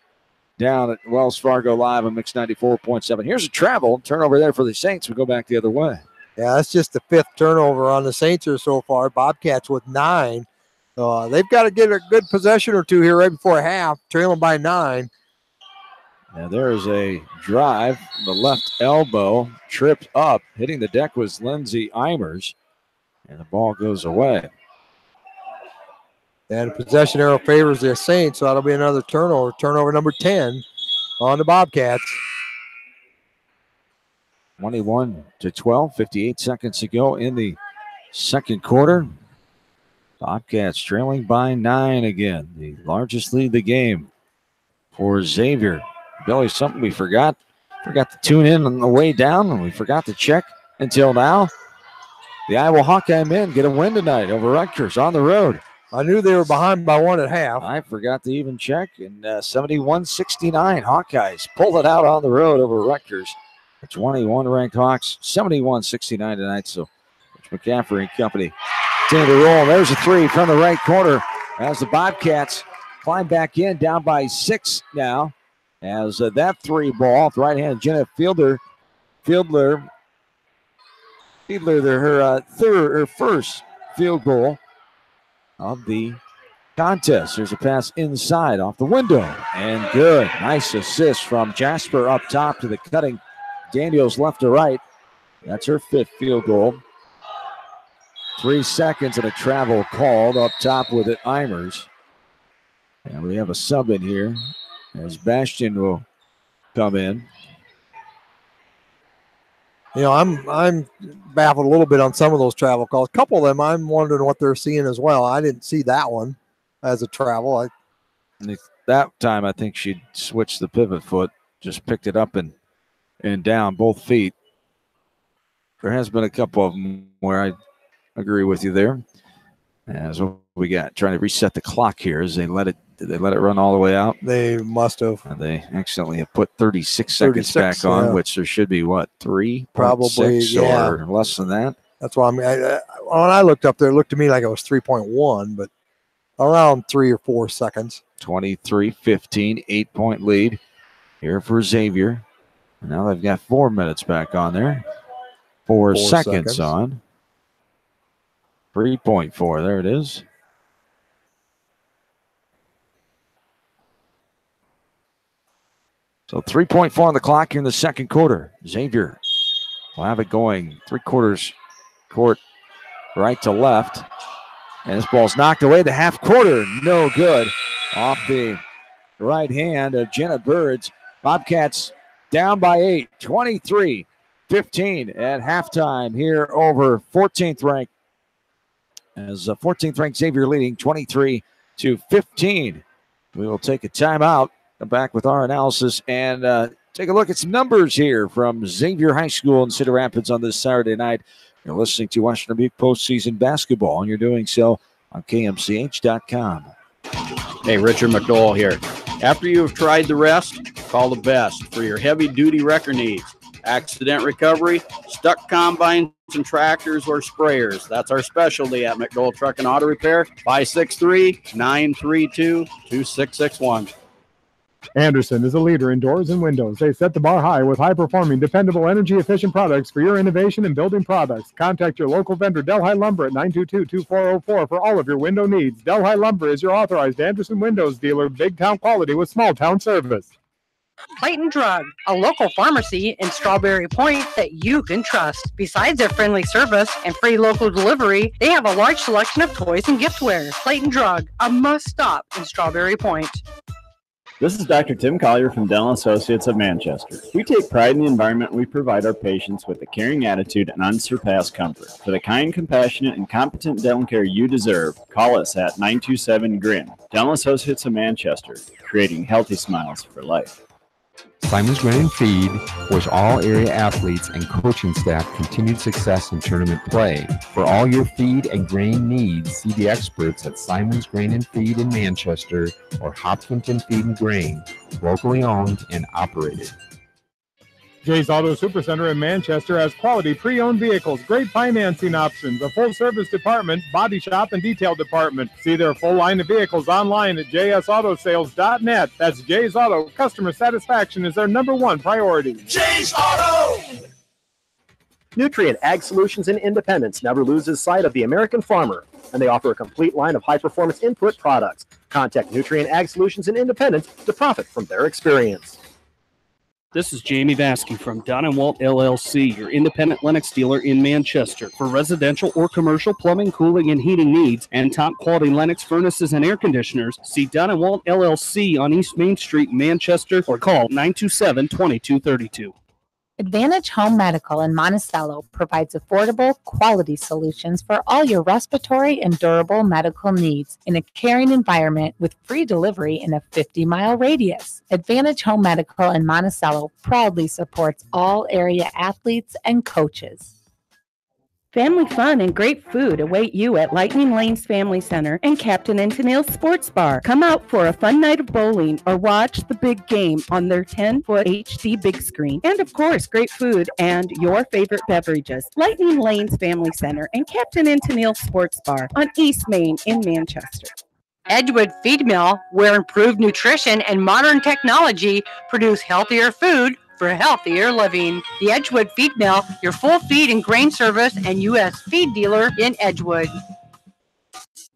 down at Wells Fargo Live on Mix 94.7. Here's a travel turnover there for the Saints. We go back the other way. Yeah, that's just the 5th turnover on the Saints here so far. Bobcats with 9. They've got to get a good possession or two here right before half, trailing by 9. Now there is a drive. The left elbow tripped up. Hitting the deck was Lindsey Eimers, and the ball goes away. And possession arrow favors the Saints, so that'll be another turnover. Turnover number 10 on the Bobcats. 21-12, 58 seconds to go in the second quarter. Bobcats trailing by 9 again. The largest lead of the game for Xavier. Billy, something we forgot. Forgot to tune in on the way down, and we forgot to check until now. The Iowa Hawkeye men get a win tonight over Rutgers on the road. I knew they were behind by 1 at half. I forgot to even check. And 71-69, Hawkeyes pulled it out on the road over Rutgers. The 21-ranked Hawks, 71-69 tonight. So Rich McCaffrey and company continue to roll. There's a 3 from the right corner as the Bobcats climb back in, down by 6 now. As that 3 ball, right-handed Jenna Fiedler, her first field goal of the contest. There's a pass inside off the window, and good. Nice assist from Jasper up top to the cutting Daniels left to right. That's her 5th field goal. 3 seconds and a travel called up top with it, Eimers. And we have a sub in here as Bastian will come in. You know, I'm baffled a little bit on some of those travel calls. A couple of them, I'm wondering what they're seeing as well. I didn't see that one as a travel. That time, I think she switched the pivot foot, just picked it up and down, both feet. There has been a couple of them where I agree with you there. As what we got, trying to reset the clock here as they let it. Did they let it run all the way out? They must have. And they accidentally have put 36 seconds back on, which there should be, what, 3? Probably, yeah. Or less than that? That's why when I looked up there, it looked to me like it was 3.1, but around 3 or 4 seconds. 23-15, 8-point lead here for Xavier. And now they've got 4 minutes back on there. 4 seconds on. 3.4, there it is. So 3.4 on the clock here in the second quarter. Xavier will have it going 3/4 court right to left. And this ball's knocked away. The half quarter, no good. Off the right hand of Jenna Birds. Bobcats down by 8, 23-15 at halftime here over 14th ranked. As 14th ranked Xavier leading 23-15. We will take a timeout. Come back with our analysis and take a look at some numbers here from Xavier High School in Cedar Rapids on this Saturday night. You're listening to Western Dubuque postseason basketball, and you're doing so on KMCH.com. Hey, Richard McDowell here. After you have tried the rest, call the best for your heavy-duty wrecker needs. Accident recovery, stuck combines and tractors or sprayers. That's our specialty at McDowell Truck and Auto Repair, 563-932-2661. Anderson is a leader in doors and windows. They set the bar high with high-performing, dependable, energy-efficient products for your innovation and building products. Contact your local vendor, Delhi Lumber, at 922-2404 for all of your window needs. Delhi Lumber is your authorized Anderson Windows dealer, big-town quality with small-town service. Clayton Drug, a local pharmacy in Strawberry Point that you can trust. Besides their friendly service and free local delivery, they have a large selection of toys and giftware. Clayton Drug, a must-stop in Strawberry Point. This is Dr. Tim Collier from Dental Associates of Manchester. We take pride in the environment we provide our patients with a caring attitude and unsurpassed comfort. For the kind, compassionate, and competent dental care you deserve, call us at 927-GRIN. Dental Associates of Manchester, creating healthy smiles for life. Simon's Grain Feed wish all area athletes and coaching staff continued success in tournament play. For all your feed and grain needs, see the experts at Simon's Grain and Feed in Manchester or Hopkinton Feed and Grain, locally owned and operated. Jay's Auto Supercenter in Manchester has quality pre-owned vehicles, great financing options, a full-service department, body shop, and detail department. See their full line of vehicles online at jsautosales.net. That's Jay's Auto. Customer satisfaction is their #1 priority. Jay's Auto! Nutrient Ag Solutions in Independence never loses sight of the American farmer, and they offer a complete line of high-performance input products. Contact Nutrient Ag Solutions in Independence to profit from their experience. This is Jamie Vasky from Don & Walt LLC, your independent Lennox dealer in Manchester. For residential or commercial plumbing, cooling, and heating needs, and top-quality Lennox furnaces and air conditioners, see Don & Walt LLC on East Main Street, Manchester, or call 927-2232. Advantage Home Medical in Monticello provides affordable, quality solutions for all your respiratory and durable medical needs in a caring environment with free delivery in a 50-mile radius. Advantage Home Medical in Monticello proudly supports all area athletes and coaches. Family fun and great food await you at Lightning Lanes Family Center and Captain and Tennille Sports Bar. Come out for a fun night of bowling or watch the big game on their 10-foot HD big screen. And of course, great food and your favorite beverages. Lightning Lanes Family Center and Captain and Tennille Sports Bar on East Main in Manchester. Edgewood Feed Mill, where improved nutrition and modern technology produce healthier food for healthier living. The Edgewood Feed Mill, your full feed and grain service and U.S. feed dealer in Edgewood.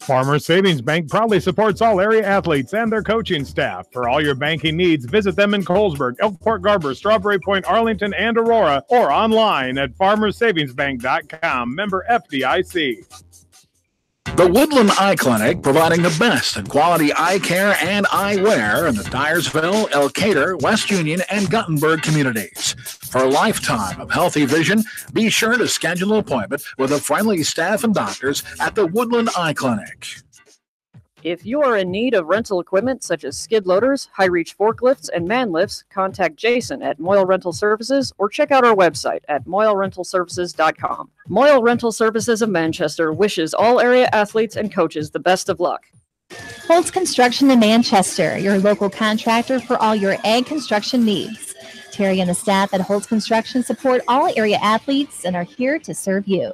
Farmers Savings Bank proudly supports all area athletes and their coaching staff. For all your banking needs, visit them in Colesburg, Elkport Garber, Strawberry Point, Arlington, and Aurora, or online at farmersavingsbank.com. Member FDIC. The Woodland Eye Clinic, providing the best in quality eye care and eyewear in the Dyersville, Elkader, West Union, and Guttenberg communities. For a lifetime of healthy vision, be sure to schedule an appointment with the friendly staff and doctors at the Woodland Eye Clinic. If you are in need of rental equipment such as skid loaders, high-reach forklifts, and man lifts, contact Jason at Moyle Rental Services or check out our website at moylerentalservices.com. Moyle Rental Services of Manchester wishes all area athletes and coaches the best of luck. Holtz Construction in Manchester, your local contractor for all your ag construction needs. Terry and the staff at Holtz Construction support all area athletes and are here to serve you.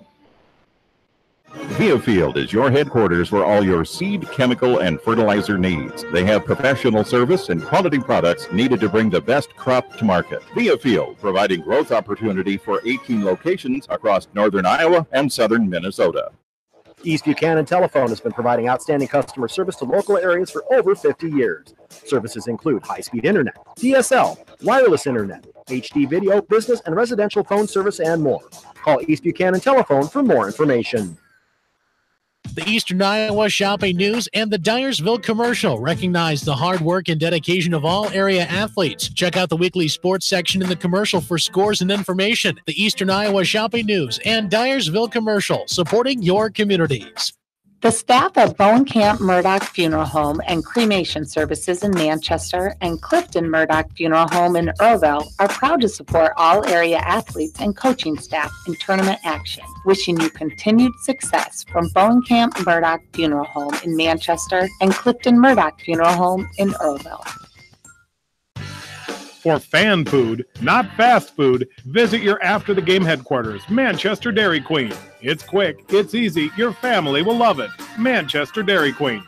Viafield is your headquarters for all your seed, chemical, and fertilizer needs. They have professional service and quality products needed to bring the best crop to market. Viafield, providing growth opportunity for 18 locations across northern Iowa and southern Minnesota. East Buchanan Telephone has been providing outstanding customer service to local areas for over 50 years. Services include high-speed internet, DSL, wireless internet, HD video, business and residential phone service, and more. Call East Buchanan Telephone for more information. The Eastern Iowa Shopping News and the Dyersville Commercial recognize the hard work and dedication of all area athletes. Check out the weekly sports section in the commercial for scores and information. The Eastern Iowa Shopping News and Dyersville Commercial, supporting your communities. The staff of Bowen Camp Murdoch Funeral Home and Cremation Services in Manchester and Clifton Murdoch Funeral Home in Earlville are proud to support all area athletes and coaching staff in tournament action. Wishing you continued success from Bowen Camp Murdoch Funeral Home in Manchester and Clifton Murdoch Funeral Home in Earlville. For fan food, not fast food, visit your after-the-game headquarters, Manchester Dairy Queen. It's quick, it's easy, your family will love it. Manchester Dairy Queen.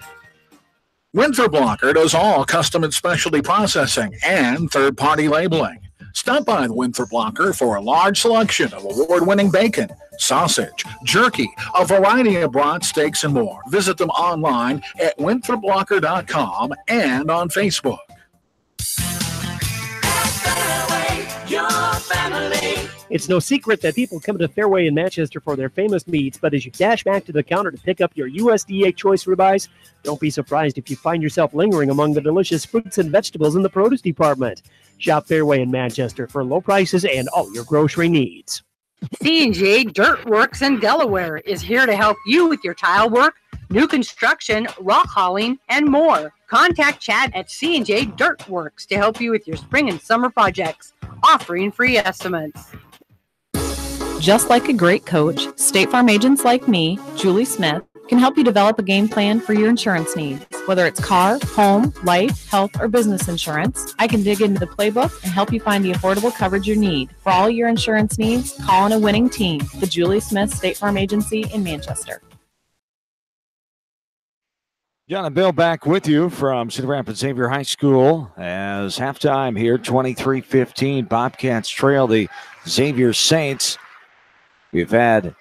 Winthrop Blocker does all custom and specialty processing and third-party labeling. Stop by the Winthrop Blocker for a large selection of award-winning bacon, sausage, jerky, a variety of broad steaks, and more. Visit them online at winthropblocker.com and on Facebook. Your family. It's no secret that people come to Fairway in Manchester for their famous meats, but as you dash back to the counter to pick up your USDA choice ribeyes, don't be surprised if you find yourself lingering among the delicious fruits and vegetables in the produce department. Shop Fairway in Manchester for low prices and all your grocery needs. C&J Dirt Works in Delaware is here to help you with your tile work, new construction, rock hauling, and more. Contact Chad at C&J Dirt Works to help you with your spring and summer projects, offering free estimates. Just like a great coach, State Farm agents like me, Julie Smith, can help you develop a game plan for your insurance needs. Whether it's car, home, life, health, or business insurance, I can dig into the playbook and help you find the affordable coverage you need. For all your insurance needs, call on a winning team. The Julie Smith State Farm Agency in Manchester. John and Bill back with you from Cedar Rapids Xavier High School as halftime here, 23-15. Bobcats trail the Xavier Saints. We've had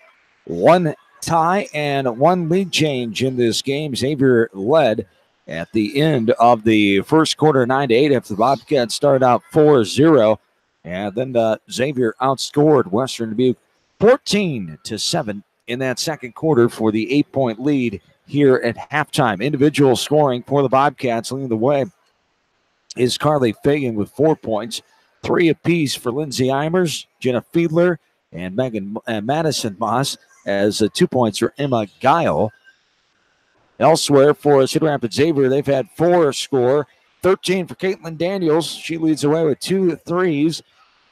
one tie and one lead change in this game. Xavier led at the end of the first quarter 9-8 after the Bobcats started out 4-0. And then Xavier outscored Western Dubuque 14-7 in that second quarter for the 8-point lead here at halftime. Individual scoring for the Bobcats leading the way is Carly Fagan with 4 points, 3 apiece for Lindsay Eimers, Jenna Fiedler, and Megan Madison Moss, as 2 points for Emma Guile. Elsewhere for Cedar Rapids Xavier, they've had 4 score, 13 for Caitlin Daniels. She leads the way with 2 threes,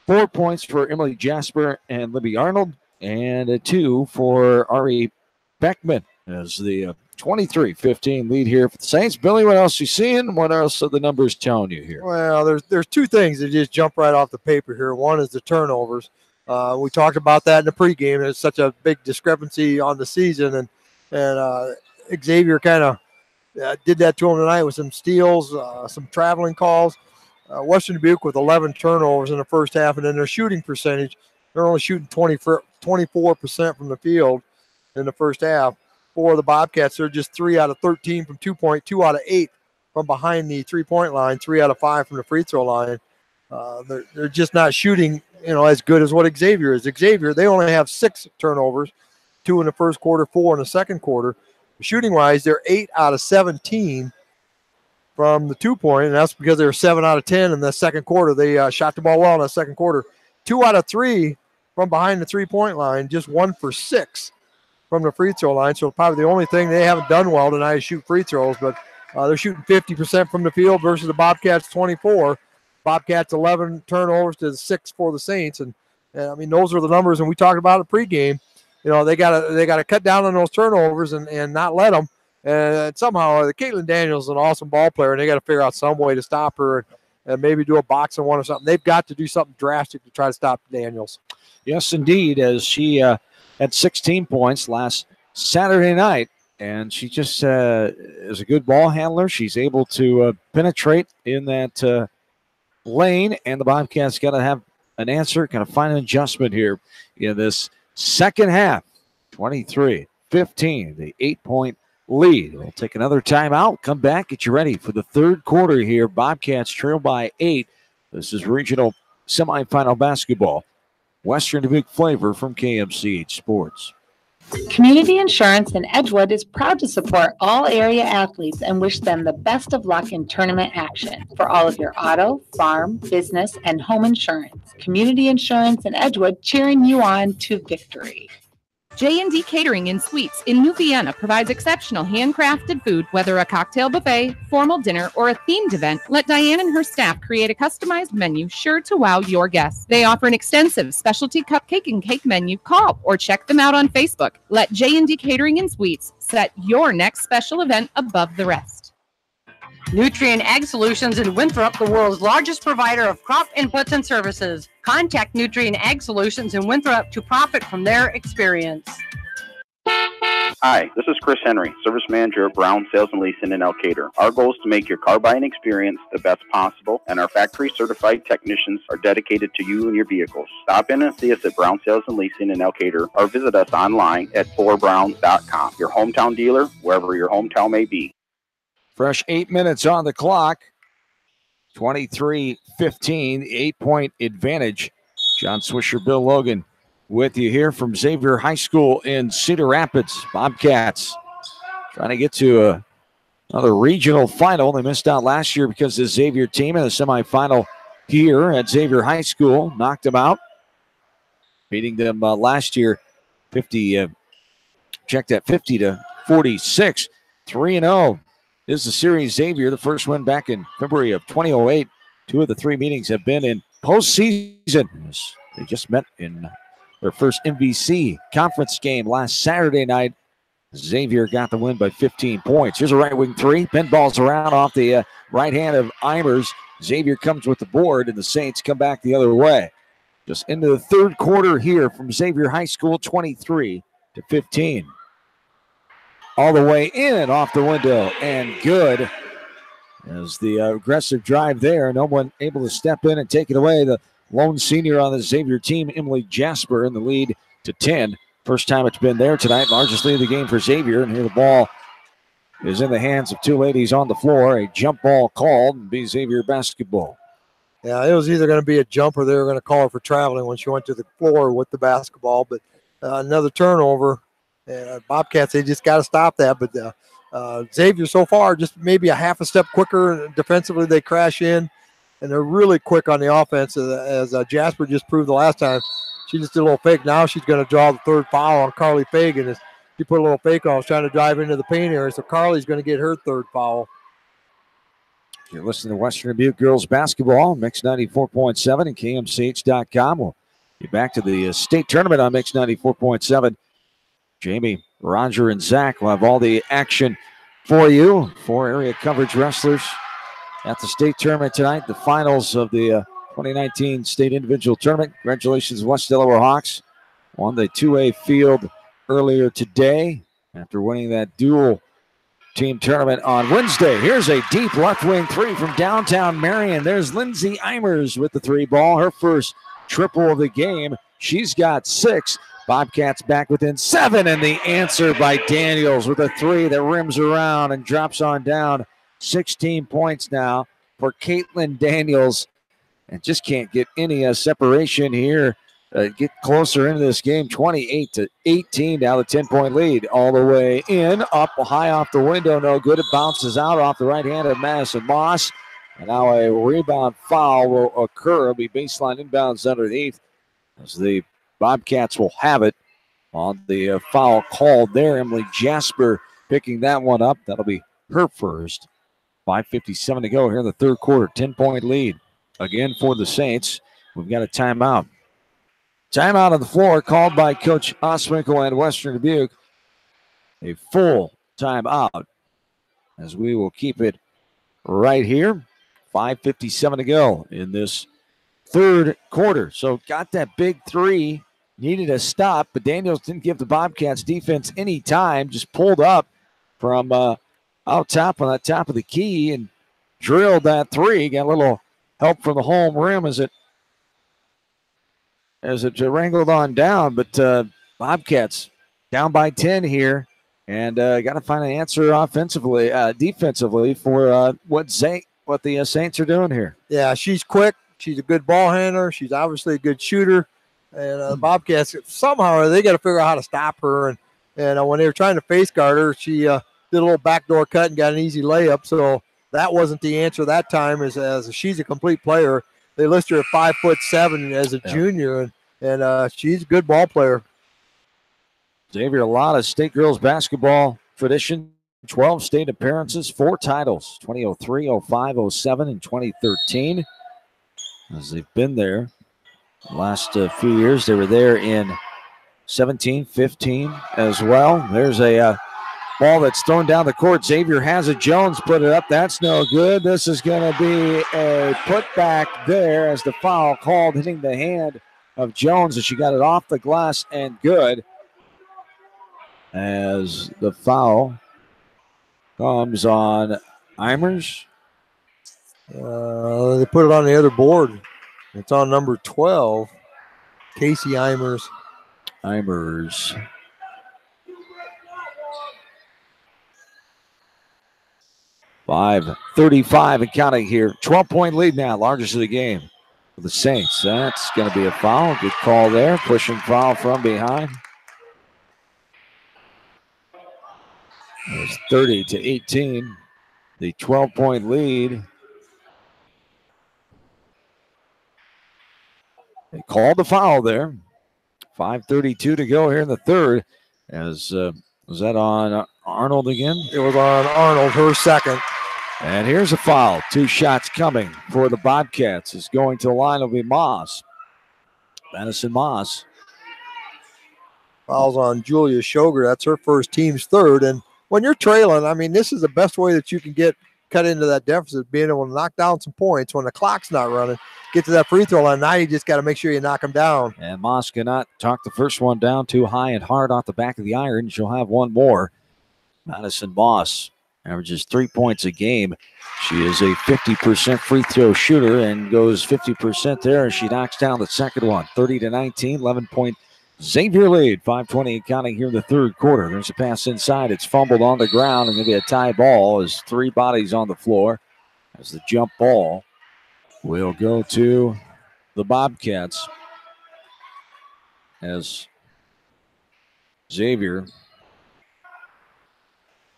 4 points for Emily Jasper and Libby Arnold, and 2 for Ari Beckman as the 23-15 lead here for the Saints. Billy, what else you seeing? What else are the numbers telling you here? Well, there's 2 things that just jump right off the paper here. One is the turnovers. We talked about that in the pregame. There's such a big discrepancy on the season, and Xavier kind of did that to him tonight with some steals, some traveling calls. Western Dubuque with 11 turnovers in the first half, and then their shooting percentage, they're only shooting 24% from the field in the first half. For the Bobcats, they're just 3 out of 13 from 2-point, 2 out of 8 from behind the 3-point line, 3 out of 5 from the free throw line. They're just not shooting, as good as what Xavier is. Xavier, they only have 6 turnovers, 2 in the first quarter, 4 in the second quarter. Shooting-wise, they're 8 out of 17 from the 2-point, and that's because they were 7 out of 10 in the second quarter. They shot the ball well in the second quarter. 2 out of 3 from behind the 3-point line, just 1 for 6 from the free throw line. So probably the only thing they haven't done well tonight is shoot free throws, but they're shooting 50% from the field versus the Bobcats 24. Bobcats 11 turnovers to 6 for the Saints, and I mean those are the numbers. And we talked about it pregame. They gotta cut down on those turnovers and not let them. And somehow Caitlin Daniels is an awesome ball player, and they got to figure out some way to stop her and maybe do a box and one or something. They've got to do something drastic to try to stop Daniels. Yes, indeed, as she had 16 points last Saturday night, and she just is a good ball handler. She's able to penetrate in that lane, and the Bobcats got to have an answer, kind of find an adjustment here in this second half. 23-15, the 8-point lead. We'll take another timeout, come back, get you ready for the third quarter here. Bobcats trail by 8. This is regional semifinal basketball. Western Dubuque flavor from KMCH Sports. Community Insurance in Edgewood is proud to support all area athletes and wish them the best of luck in tournament action. For all of your auto, farm, business, and home insurance, Community Insurance in Edgewood cheering you on to victory. J&D Catering and Suites in New Vienna provides exceptional handcrafted food, whether a cocktail buffet, formal dinner, or a themed event. Let Diane and her staff create a customized menu sure to wow your guests. They offer an extensive specialty cupcake and cake menu. Call or check them out on Facebook. Let J&D Catering and Suites set your next special event above the rest. Nutrient Ag Solutions in Winthrop, the world's largest provider of crop inputs and services. Contact Nutrient Ag Solutions in Winthrop to profit from their experience. Hi, this is Chris Henry, Service Manager of Brown Sales and Leasing in Elkader. Our goal is to make your car buying experience the best possible, and our factory-certified technicians are dedicated to you and your vehicles. Stop in and see us at Brown Sales and Leasing in Elkader, or visit us online at 4brown.com. Your hometown dealer, wherever your hometown may be. Fresh 8 minutes on the clock. 23-15, 8-point advantage. John Swisher, Bill Logan with you here from Xavier High School in Cedar Rapids. Bobcats trying to get to another regional final. They missed out last year because the Xavier team in the semifinal here at Xavier High School knocked them out, beating them last year 50 to 46. 3-0 is the series. Xavier, the first win back in February of 2008. 2 of the 3 meetings have been in postseason. They just met in their first MVC conference game last Saturday night. Xavier got the win by 15 points. Here's a right wing 3. Pinballs around off the right hand of Eimers. Xavier comes with the board, and the Saints come back the other way. Just into the third quarter here from Xavier High School, 23-15. All the way in off the window, and good. As the aggressive drive there, no one able to step in and take it away. The lone senior on the Xavier team, Emily Jasper, in the lead to 10. First time it's been there tonight. Largest lead of the game for Xavier. And here the ball is in the hands of 2 ladies on the floor. A jump ball called and be Xavier basketball. Yeah, it was either going to be a jump or they were going to call her for traveling when she went to the floor with the basketball. But another turnover. And Bobcats, they just got to stop that. But Xavier so far just maybe a half a step quicker. Defensively, they crash in. And they're really quick on the offense, as Jasper just proved the last time. She just did a little fake. Now she's going to draw the 3rd foul on Carly Fagan. As she put a little fake on, was trying to drive into the paint area. So Carly's going to get her 3rd foul. You're listening to Western Dubuque girls basketball, Mix 94.7 and KMCH.com. We'll be back to the state tournament on Mix 94.7. Jamie, Roger, and Zach will have all the action for you. 4 area coverage wrestlers at the state tournament tonight. The finals of the 2019 state individual tournament. Congratulations, West Delaware Hawks. Won the 2A field earlier today after winning that dual team tournament on Wednesday. Here's a deep left wing 3 from downtown Marion. There's Lindsay Eimers with the 3 ball. Her first triple of the game. She's got 6. Bobcats back within 7, and the answer by Daniels with a 3 that rims around and drops on down. 16 points now for Caitlin Daniels, and just can't get any separation here. Get closer into this game. 28-18 now, the 10-point lead. All the way in, up high off the window, no good. It bounces out off the right hand of Madison Moss. And now a rebound foul will occur. It'll be baseline inbounds underneath, as the Bobcats will have it on the foul called there. Emily Jasper picking that one up. That'll be her first. 5:57 to go here in the third quarter. 10-point lead again for the Saints. We've got a timeout. Timeout on the floor called by Coach Oswinkle and Western Dubuque. A full timeout, as we will keep it right here. 5:57 to go in this third quarter. So got that big 3, needed a stop, but Daniels didn't give the Bobcats defense any time, just pulled up from out top on that top of the key and drilled that 3. Got a little help from the home rim as it wrangled on down, but Bobcats down by 10 here, and got to find an answer defensively for what the Saints are doing here. Yeah, she's quick. She's a good ball handler. She's obviously a good shooter. And Bobcats, somehow they got to figure out how to stop her. And when they were trying to face guard her, she did a little backdoor cut and got an easy layup. So that wasn't the answer that time, as she's a complete player. They list her at 5'7" as a junior, and she's a good ball player. Xavier, a lot of state girls basketball tradition. 12 state appearances, 4 titles, 2003, 05, 07, and 2013. As they've been there the last few years. They were there in 17, 15 as well. There's a ball that's thrown down the court. Xavier has it. Jones put it up. That's no good. This is going to be a putback there, as the foul called, hitting the hand of Jones, and she got it off the glass and good, as the foul comes on Eimers. They put it on the other board. It's on number 12, Casey Eimers. 5:35 and counting here. 12-point lead now, largest of the game for the Saints. That's going to be a foul. Good call there. Pushing foul from behind. It's 30-18. The 12-point lead. They called the foul there. 5:32 to go here in the third. As was that on Arnold again. It was on Arnold, her second. And here's a foul. 2 shots coming for the Bobcats. Is going to the line will be Moss. Madison Moss. Fouls on Julia Shoger. That's her first, team's third. And when you're trailing, I mean, this is the best way that you can cut into that deficit, being able to knock down some points when the clock's not running. Get to that free throw line. Now you just got to make sure you knock them down. And Moss cannot talk the first one down too high and hard off the back of the iron. She'll have one more. Madison Moss averages 3 points a game. She is a 50% free throw shooter and goes 50% there. She knocks down the second one. 30-19, 11-point Xavier lead. 5:20 and counting here in the third quarter. There's a pass inside. It's fumbled on the ground and going to be a tie ball as 3 bodies on the floor. As the jump ball will go to the Bobcats. As Xavier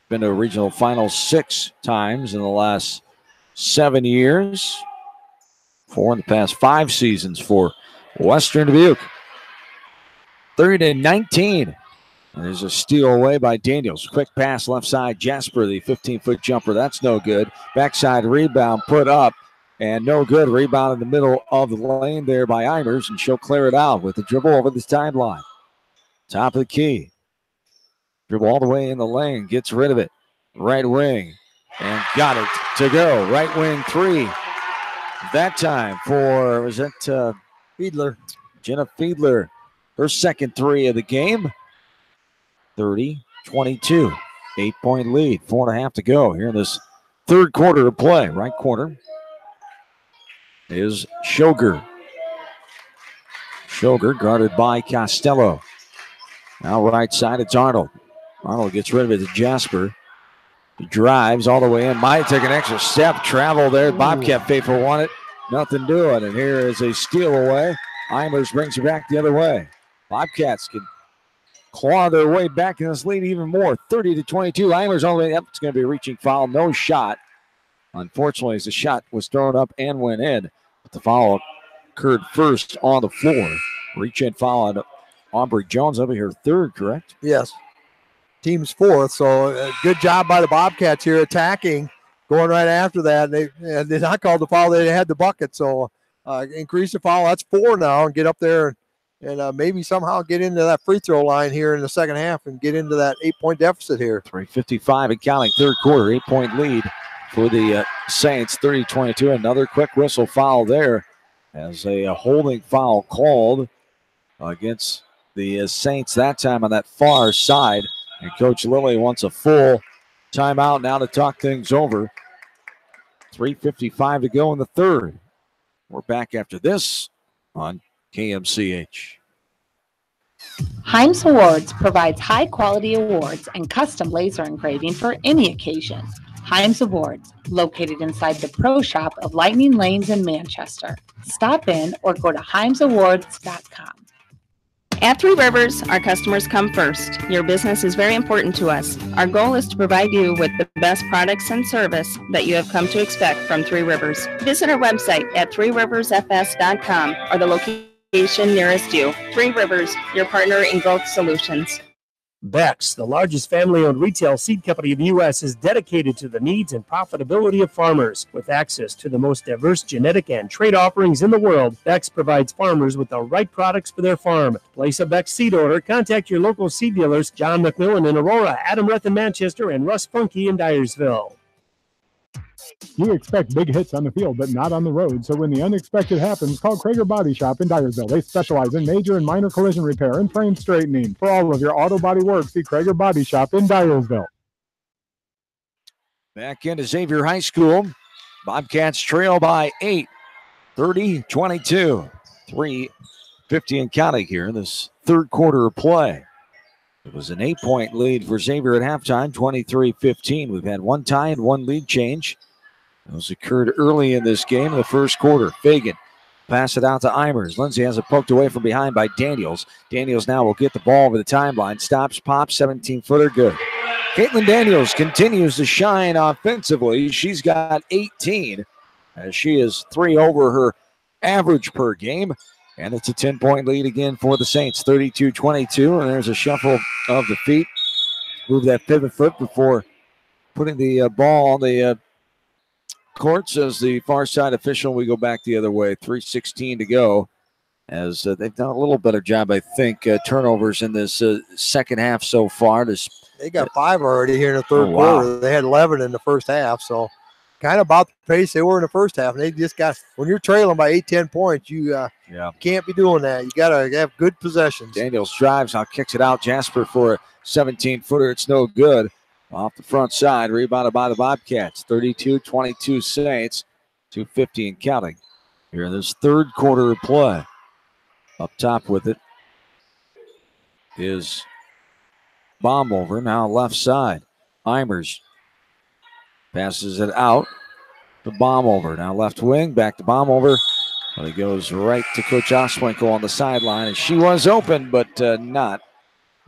been to a regional final 6 times in the last 7 years. 4 in the past 5 seasons for Western Dubuque. 30-19. And there's a steal away by Daniels. Quick pass left side. Jasper, the 15-foot jumper. That's no good. Backside rebound put up. And no good. Rebound in the middle of the lane there by Eimers. And she'll clear it out with the dribble over the sideline. Top of the key. Dribble all the way in the lane. Gets rid of it. Right wing. And got it to go. Right wing 3. That time for, was that Fiedler? Jenna Fiedler. Her second 3 of the game. 30-22. 8-point lead. 4.5 to go here in this third quarter of play. Right corner is Shoger. Shoger guarded by Costello. Now right side, it's Arnold. Arnold gets rid of it to Jasper. He drives all the way in. Might take an extra step. Travel there. Bobcat faithful won it. Nothing doing. And here is a steal away. Eimers brings it back the other way. Bobcats can claw their way back in this lead even more. 30-22. Eimers all the way up. It's going to be a reaching foul. No shot. Unfortunately, as the shot was thrown up and went in. But the foul occurred first on the floor. Reach in foul on Aubrey Jones. That'll be her third, correct? Yes. Team's fourth. So good job by the Bobcats here attacking. Going right after that. They did not call the foul. They had the bucket. So increase the foul. That's 4 now. And get up there and maybe somehow get into that free throw line here in the second half and get into that 8-point deficit here. 3:55 and counting, third quarter, 8-point lead for the Saints, 30-22. Another quick whistle foul there as a holding foul called against the Saints that time on that far side. And Coach Lilly wants a full timeout now to talk things over. 3:55 to go in the third. We're back after this on KMCH. Himes Awards provides high-quality awards and custom laser engraving for any occasion. Himes Awards, located inside the Pro Shop of Lightning Lanes in Manchester. Stop in or go to himesawards.com. At Three Rivers, our customers come first. Your business is very important to us. Our goal is to provide you with the best products and service that you have come to expect from Three Rivers. Visit our website at threeriversfs.com or the location nearest you. Three Rivers, your partner in growth solutions. Beck's, the largest family-owned retail seed company in the U.S., is dedicated to the needs and profitability of farmers. With access to the most diverse genetic and trait offerings in the world, Beck's provides farmers with the right products for their farm. Place a Beck's seed order. Contact your local seed dealers, John McMillan in Aurora, Adam Reth in Manchester, and Russ Funky in Dyersville. You expect big hits on the field, but not on the road. So when the unexpected happens, call Krager Body Shop in Dyersville. They specialize in major and minor collision repair and frame straightening. For all of your auto body work, see Krager Body Shop in Dyersville. Back into Xavier High School. Bobcats trail by 8, 30-22. 3:50 and counting here in this third quarter of play. It was an 8-point lead for Xavier at halftime, 23-15. We've had one tie and one lead change. Those occurred early in this game in the first quarter. Fagan pass it out to Eimers. Lindsay has it poked away from behind by Daniels. Daniels now will get the ball over the timeline. Stops, pops, 17-footer, good. Caitlin Daniels continues to shine offensively. She's got 18 as she is 3 over her average per game. And it's a 10-point lead again for the Saints, 32-22. And there's a shuffle of the feet move that pivot foot before putting the ball on the court, says the far side official. We go back the other way. 3:16 to go, as they've done a little better job, I think, turnovers in this second half so far. They got 5 already here in the third wow. quarter. They had 11 in the first half, so kind of about the pace they were in the first half. And they just got, when you're trailing by 8-10 points, you can't be doing that. You got to have good possessions. Daniels drives, now kicks it out. Jasper for a 17-footer. It's no good. Off the front side, rebounded by the Bobcats. 32-22 Saints, 2:50 and counting. Here in this third quarter of play. Up top with it is Baumhover, now left side. Eimers passes it out to Baumhover. Now left wing, back to Baumhover. Well, he goes right to Coach Oswinkle on the sideline, and she was open, but not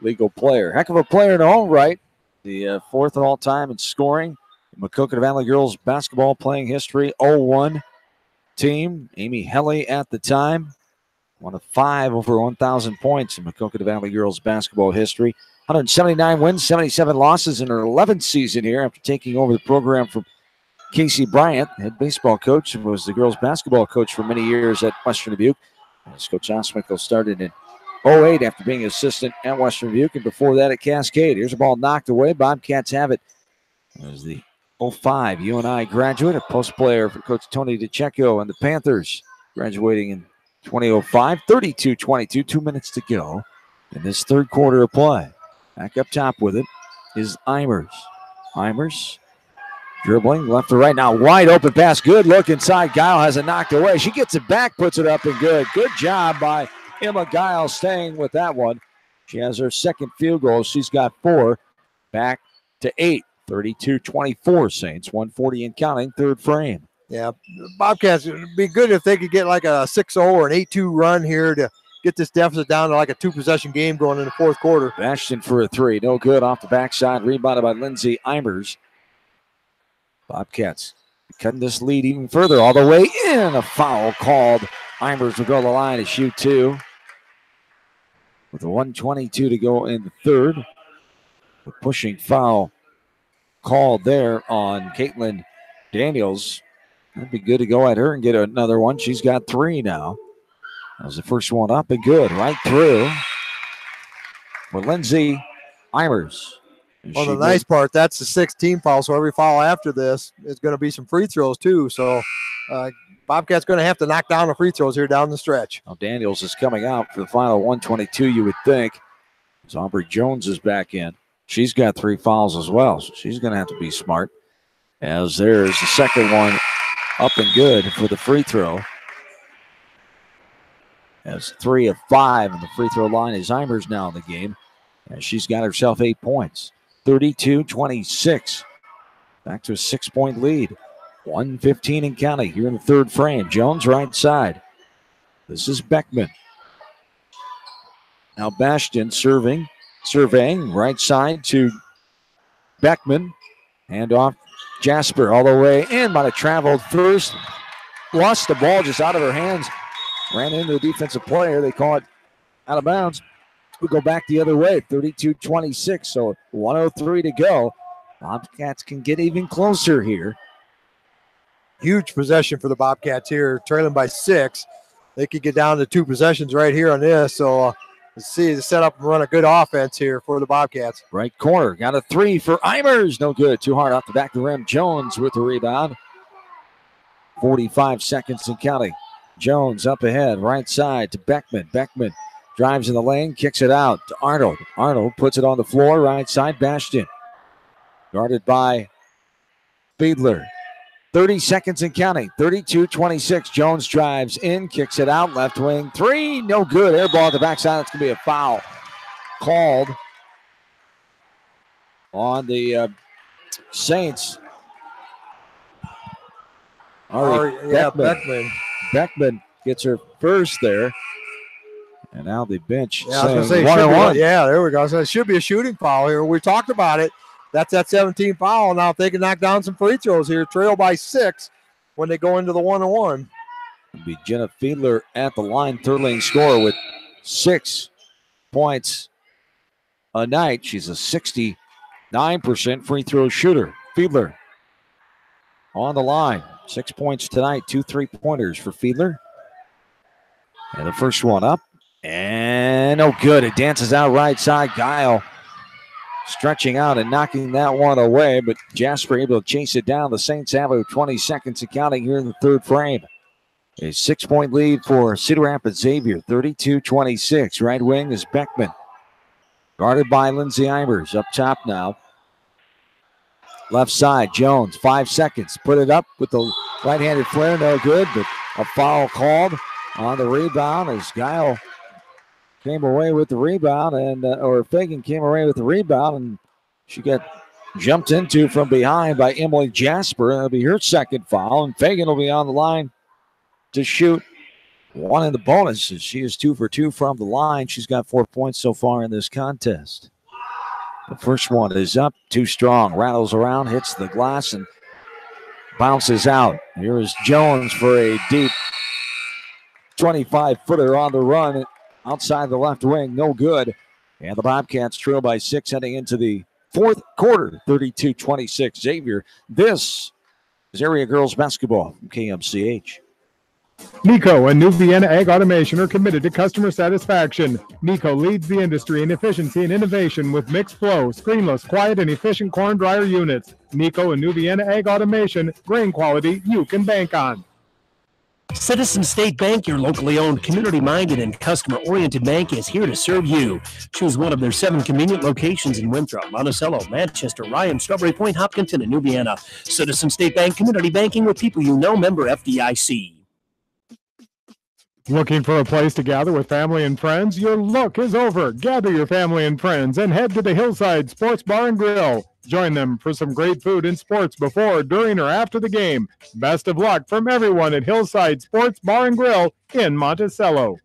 legal player. Heck of a player in her own right. The fourth all time in scoring. Maquoketa Valley girls basketball playing history, 0-1 team. Amy Helly at the time. One of 5 over 1,000 points in Maquoketa Valley girls basketball history. 179 wins, 77 losses in her 11th season here after taking over the program from Casey Bryant, head baseball coach, and was the girls basketball coach for many years at Western Dubuque. As Coach Oswinkle started in 08 after being assistant at Western Dubuque, and before that at Cascade. Here's a ball knocked away. Bobcats have it. There's the 05 UNI graduate, a post player for Coach Tony DeCecco and the Panthers, graduating in 2005. 32-22, 2 minutes to go in this third quarter of play. Back up top with it is Eimers. Eimers dribbling left to right. Now wide open pass. Good look inside. Guile has it knocked away. She gets it back, puts it up, and good. Good job by Emma Guile staying with that one. She has her second field goal. She's got 4. Back to 8. 32-24 Saints. 140 and counting. Third frame. Yeah, Bobcats, it would be good if they could get like a 6-0 or an 8-2 run here to get this deficit down to like a 2-possession game going in the fourth quarter. Bastion for a 3. No good off the backside. Rebounded by Lindsay Eimers. Bobcats cutting this lead even further all the way in. A foul called. Eimers will go to the line to shoot 2. With a 1:22 to go in the third. A pushing foul called there on Caitlin Daniels. That'd be good to go at her and get another one. She's got 3 now. That was the first one up and good. Right through for Lindsay Eimers. Well, the nice part, that's the 16 foul, so every foul after this is going to be some free throws too. So Bobcats going to have to knock down the free throws here down the stretch. Now Daniels is coming out for the final 1:22, you would think. As Aubrey Jones is back in. She's got 3 fouls as well, so she's going to have to be smart. As there's the second one up and good for the free throw. As 3 of 5 in the free throw line is Eimers now in the game. And she's got herself 8 points. 32-26. Back to a 6-point lead. 1:15 and counting here in the third frame. Jones right side. This is Beckman. Now Bastion surveying right side to Beckman. Hand off Jasper all the way in. Might have traveled first. Lost the ball just out of her hands. Ran into the defensive player. They call it out of bounds. We go back the other way. 32-26. So 1:03 to go. Bobcats can get even closer here. Huge possession for the Bobcats here, trailing by 6. They could get down to 2 possessions right here on this. So let's see the setup and run a good offense here for the Bobcats. Right corner, got a 3 for Eimers. No good. Too hard off the back of the rim. Jones with the rebound. 45 seconds and counting. Jones up ahead, right side to Beckman. Beckman drives in the lane, kicks it out to Arnold. Arnold puts it on the floor, right side, Bastion. Guarded by Fiedler. 30 seconds and counting. 32-26. Jones drives in, kicks it out, left wing 3. No good. Air ball at the backside. It's going to be a foul called on the Saints. Beckman. Beckman gets her first there. And now the bench I was going to say, 1-1. Yeah, there we go. So it should be a shooting foul here. We talked about it. That's that 17 foul. Now if they can knock down some free throws here, trail by 6 when they go into the 1-1. It'll be Jenna Fiedler at the line, third lane scorer with 6 points a night. She's a 9% free throw shooter. Fiedler on the line. 6 points tonight, 2 3-pointers for Fiedler. And the first one up. And no good. It dances out right side. Guile stretching out and knocking that one away, but Jasper able to chase it down. The Saints have it with 20 seconds and counting here in the third frame. A 6-point lead for Cedar Rapids Xavier, 32-26. Right wing is Beckman. Guarded by Lindsay Eimers. Up top now. Left side, Jones, 5 seconds. Put it up with the right-handed flare, no good, but a foul called on the rebound as Guile came away with the rebound, and or Fagan came away with the rebound, and she got jumped into from behind by Emily Jasper. That'll be her second foul, and Fagan will be on the line to shoot one in the bonus. She is 2 for 2 from the line. She's got 4 points so far in this contest. The first one is up, too strong. Rattles around, hits the glass, and bounces out. Here is Jones for a deep 25-footer on the run. Outside the left wing, no good. And the Bobcats trail by 6 heading into the fourth quarter, 32-26. Xavier, this is Area Girls Basketball from KMCH. Nico and New Vienna Ag Automation are committed to customer satisfaction. Nico leads the industry in efficiency and innovation with mixed flow, screenless, quiet, and efficient corn dryer units. Nico and New Vienna Ag Automation, grain quality you can bank on. Citizen State Bank, your locally owned, community-minded, and customer-oriented bank, is here to serve you. Choose one of their 7 convenient locations in Winthrop, Monticello, Manchester, Ryan, Strawberry Point, Hopkinton, and New Vienna. Citizen State Bank, community banking with people you know, member FDIC. Looking for a place to gather with family and friends? Your look is over. Gather your family and friends and head to the Hillside Sports Bar and Grill. Join them for some great food and sports before, during, or after the game. Best of luck from everyone at Hillside Sports Bar and Grill in Monticello.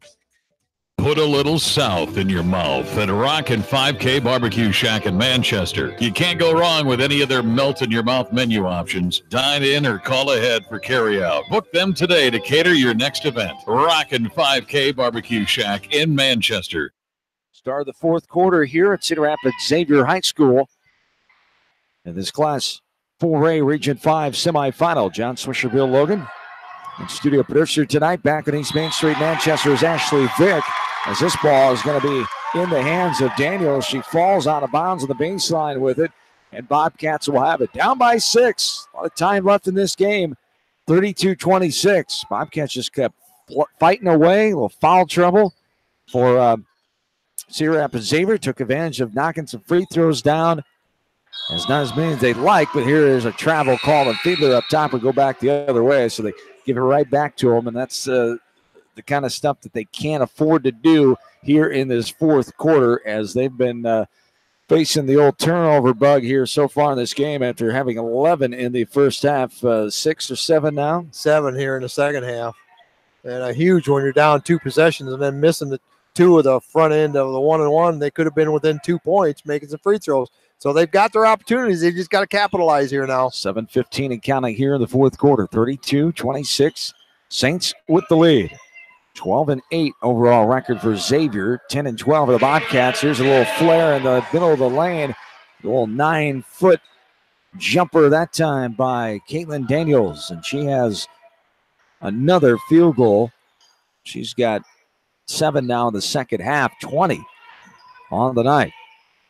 Put a little south in your mouth at Rockin' 5K Barbecue Shack in Manchester. You can't go wrong with any of their melt-in-your-mouth menu options. Dine in or call ahead for carry-out. Book them today to cater your next event. Rockin' 5K Barbecue Shack in Manchester. Start of the fourth quarter here at Cedar Rapids Xavier High School. In this Class 4A Region 5 semifinal, John Swisher, Bill Logan. And studio producer tonight back on East Main Street, Manchester, is Ashley Vick. As this ball is going to be in the hands of Daniels. She falls out of bounds on the baseline with it, and Bobcats will have it. Down by 6. A lot of time left in this game. 32-26. Bobcats just kept fighting away. A little foul trouble for Cedar Rapids Xavier. Took advantage of knocking some free throws down. It's not as many as they'd like, but here is a travel call, and Fiedler up top will go back the other way, so they give it right back to them, and that's the kind of stuff that they can't afford to do here in this fourth quarter, as they've been facing the old turnover bug here so far in this game after having 11 in the first half. 6 or 7 now? 7 here in the second half. And a huge one. You're down 2 possessions and then missing the 2 of the front end of the 1-and-1. They could have been within 2 points making some free throws. So they've got their opportunities. They just got to capitalize here now. 7:15 and counting here in the fourth quarter. 32-26. Saints with the lead. 12-8 overall record for Xavier. 10-12 for the Bobcats. Here's a little flare in the middle of the lane. A little 9-foot jumper that time by Caitlin Daniels. And she has another field goal. She's got 7 now in the second half. 20 on the night.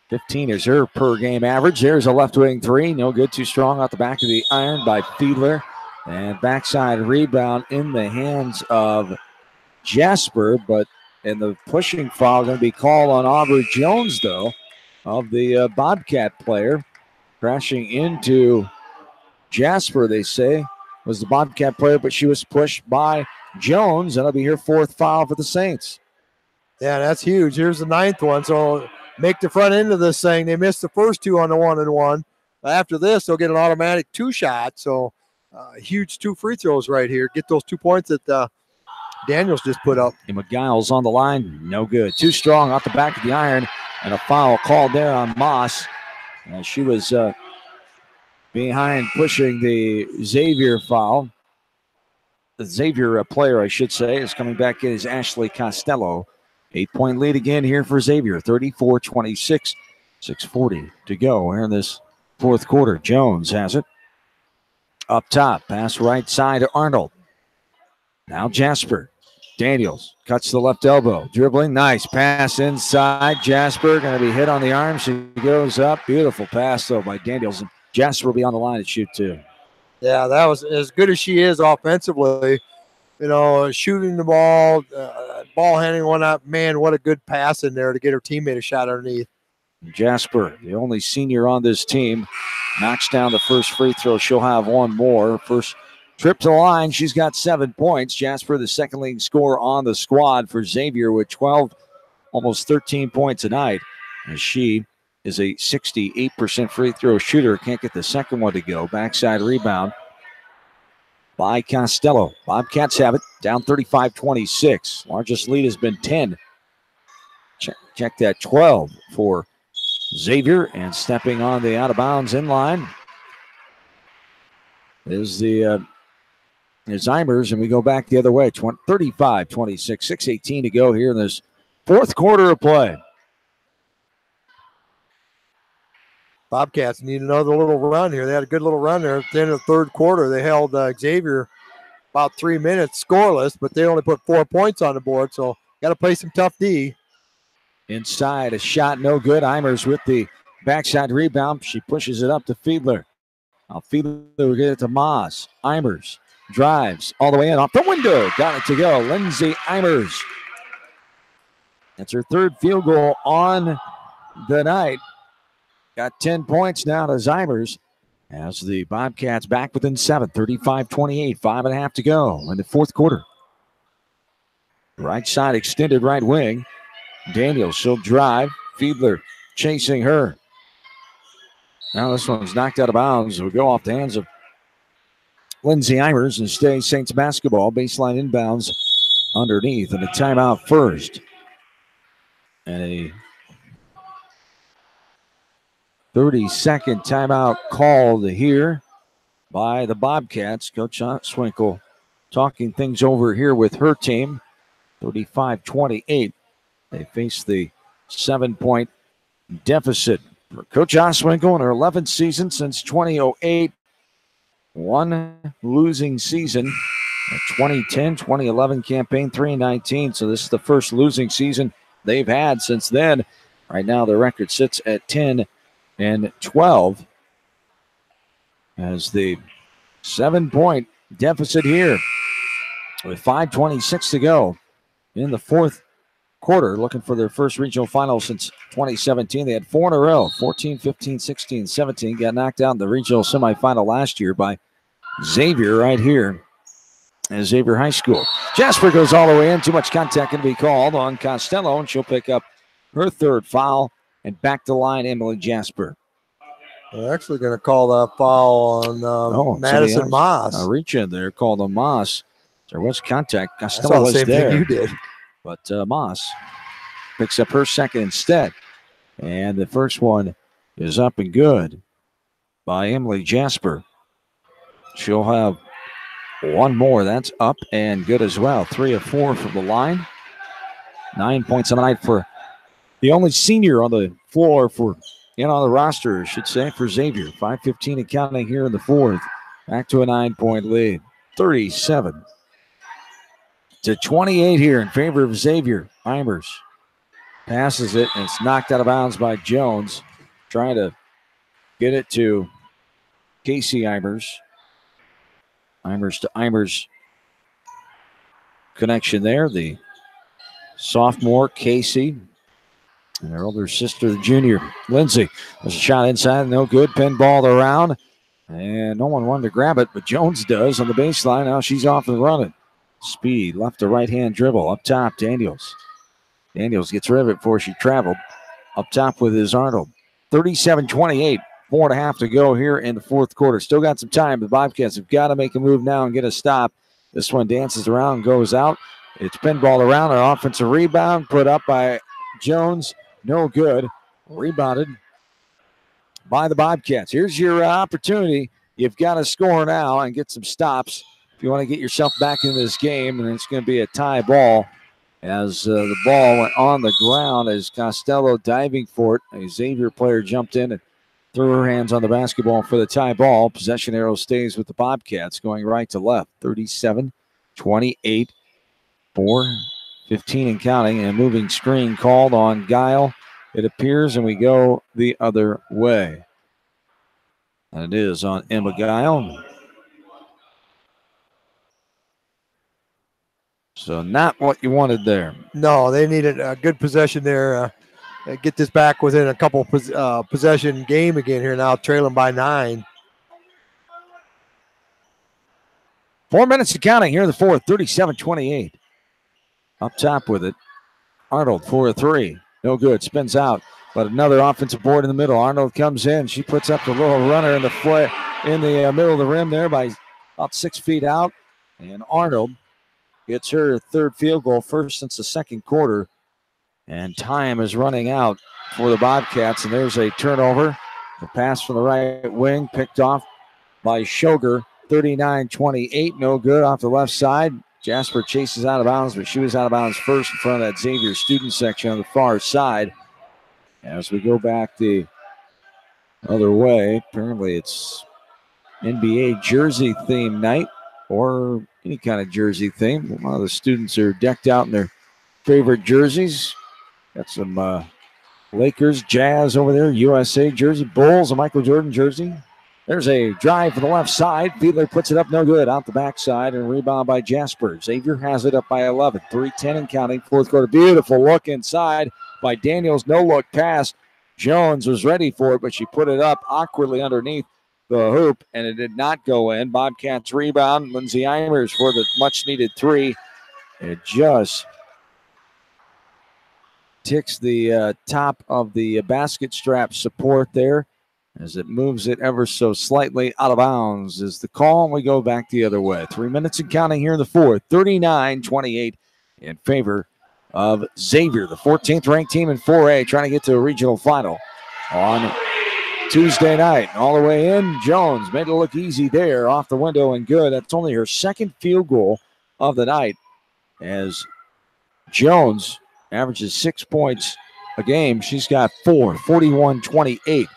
15 is her per game average. There's a left wing 3. No good. Too strong off the back of the iron by Fiedler. And backside rebound in the hands of Jasper. But in the pushing foul going to be called on Aubrey Jones, though, of the Bobcat player. Crashing into Jasper, they say, was the Bobcat player, but she was pushed by Jones. That'll be her 4th foul for the Saints. Yeah, that's huge. Here's the 9th one. So make the front end of this thing. They missed the first 2 on the 1-and-1. After this, they'll get an automatic 2 shot. So huge 2 free throws right here. Get those 2 points that Daniels just put up. And McGiles on the line. No good. Too strong off the back of the iron. And a foul called there on Moss. She was behind pushing the Xavier foul. The Xavier player, I should say, is coming back in is Ashley Costello. 8-point lead again here for Xavier, 34-26. 6:40 to go here in this fourth quarter. Jones has it. Up top, pass right side to Arnold. Now Jasper. Daniels cuts the left elbow. Dribbling, nice. Pass inside. Jasper going to be hit on the arm. She goes up. Beautiful pass, though, by Daniels. And Jasper will be on the line to shoot, too. Yeah, that was as good as she is offensively. Shooting the ball, ball handling one up. Man, what a good pass in there to get her teammate a shot underneath. Jasper, the only senior on this team, knocks down the first free throw. She'll have one more. First trip to the line, she's got 7 points. Jasper, the second leading scorer on the squad for Xavier with 12, almost 13 points a night. As she is a 68% free throw shooter. Can't get the second one to go. Backside rebound by Costello. Bobcats have it, down 35-26. Largest lead has been 10. Check that, 12 for Xavier, and stepping on the out-of-bounds in line is Eimers, and we go back the other way, 35-26, 6:18 to go here in this fourth quarter of play. Bobcats need another little run here. They had a good little run there at the end of the third quarter. They held Xavier about 3 minutes scoreless, but they only put 4 points on the board, so got to play some tough D. Inside, a shot no good. Eimers with the backside rebound. She pushes it up to Fiedler. Now Fiedler will get it to Maas. Eimers drives all the way in off the window. Got it to go. Lindsay Eimers. That's her third field goal on the night. Got 10 points now to Eimers as the Bobcats back within 7, 35-28, 5.5 to go in the fourth quarter. Right side extended right wing. Daniels, she'll drive. Fiedler chasing her. Now this one's knocked out of bounds. It will go off the hands of Lindsay Eimers and stay Saints basketball. Baseline inbounds underneath, and a timeout first. And a 30-second timeout called here by the Bobcats. Coach Swinkle talking things over here with her team. 35-28. They face the 7-point deficit for Coach Oswinkle in her 11th season since 2008. One losing season, a 2010-2011 campaign, 3-19. So this is the first losing season they've had since then. Right now the record sits at 10-12 as the 7-point deficit here with 5:26 to go in the fourth quarter, looking for their first regional final since 2017. They had 4 in a row, 14, 15, 16, 17. Got knocked out in the regional semifinal last year by Xavier right here at Xavier High School. Jasper goes all the way in. Too much contact can be called on Costello, and she'll pick up her third foul. And back to the line, Emily Jasper. They're actually going to call that foul on Madison Moss. A reach in there called on Moss. There was contact. Costello was same there. thing you did. But Moss picks up her second instead. And the first one is up and good by Emily Jasper. She'll have one more. That's up and good as well. 3 of 4 from the line. 9 points on the night for the only senior on the floor on the roster, I should say, for Xavier. 5:15 and counting here in the fourth. Back to a 9-point lead. 37-28 here in favor of Xavier. Eimers passes it, and it's knocked out of bounds by Jones. Trying to get it to Casey Eimers. Eimers to Eimers connection there. The sophomore, Casey. And their older sister, the junior, Lindsay. There's a shot inside, no good. Pinball around, and no one wanted to grab it, but Jones does on the baseline. Now she's off and running. Speed, left to right-hand dribble. Up top, Daniels. Daniels gets rid of it before she traveled. Up top with his Arnold. 37-28, 4.5 to go here in the fourth quarter. Still got some time. The Bobcats have got to make a move now and get a stop. This one dances around, goes out. It's pinball around, an offensive rebound put up by Jones. No good. Rebounded by the Bobcats. Here's your opportunity. You've got to score now and get some stops if you want to get yourself back in this game, and it's going to be a tie ball as the ball went on the ground as Costello diving for it. A Xavier player jumped in and threw her hands on the basketball for the tie ball. Possession arrow stays with the Bobcats going right to left. 37-28, 4:15 and counting. And a moving screen called on Guile, it appears, and we go the other way. And it is on Emma Guile. So not what you wanted there. No, they needed a good possession there. Get this back within a couple possession game again here now, trailing by 9. 4 minutes of counting here in the fourth, 37-28. Up top with it. Arnold for a three. No good. Spins out. But another offensive board in the middle. Arnold comes in. She puts up the little runner in the middle of the rim there by about 6 feet out. And Arnold gets her third field goal, first since the second quarter. And time is running out for the Bobcats. And there's a turnover. The pass from the right wing picked off by Shoger. 39-28. No good off the left side. Jasper chases out of bounds, but she was out of bounds first in front of that Xavier student section on the far side. As we go back the other way, apparently it's NBA jersey theme night or any kind of jersey theme. A lot of the students are decked out in their favorite jerseys. Got some Lakers, Jazz over there, USA jersey, Bulls, a Michael Jordan jersey. There's a drive for the left side. Fiedler puts it up, no good. Out the backside and rebound by Jasper. Xavier has it up by 11. 3:10 and counting. Fourth quarter. Beautiful look inside by Daniels. No look pass. Jones was ready for it, but she put it up awkwardly underneath the hoop, and it did not go in. Bobcats rebound. Lindsay Eimers for the much-needed three. It just ticks the top of the basket strap support there, as it moves it ever so slightly out of bounds is the call, and we go back the other way. 3 minutes and counting here in the fourth. 39-28 in favor of Xavier, the 14th ranked team in 4A, trying to get to a regional final on Tuesday night. All the way in, Jones made it look easy there, off the window and good. That's only her second field goal of the night, as Jones averages 6 points a game. She's got 4, 41-28.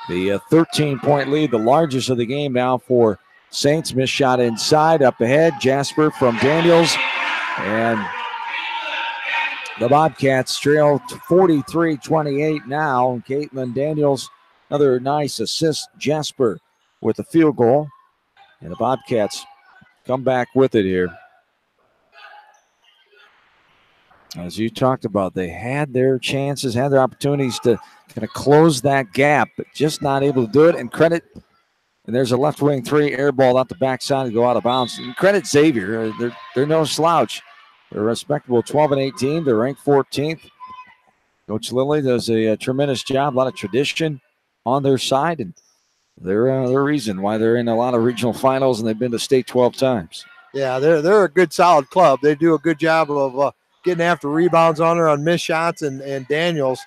The 13-point lead, the largest of the game now for Saints. Missed shot inside, up ahead. Jasper from Daniels. And the Bobcats trail 43-28 now. Caitlin Daniels, another nice assist. Jasper with the field goal. And the Bobcats come back with it here. As you talked about, they had their chances, had their opportunities to kind of close that gap, but just not able to do it. And credit, and there's a left wing three, air ball out the backside to go out of bounds. And credit Xavier, they're no slouch. They're a respectable 12-18. They're ranked 14th. Coach Lilly does a tremendous job, a lot of tradition on their side, and they're the reason why they're in a lot of regional finals, and they've been to state 12 times. Yeah, they're a good, solid club. They do a good job of getting after rebounds on her on missed shots, and Daniels,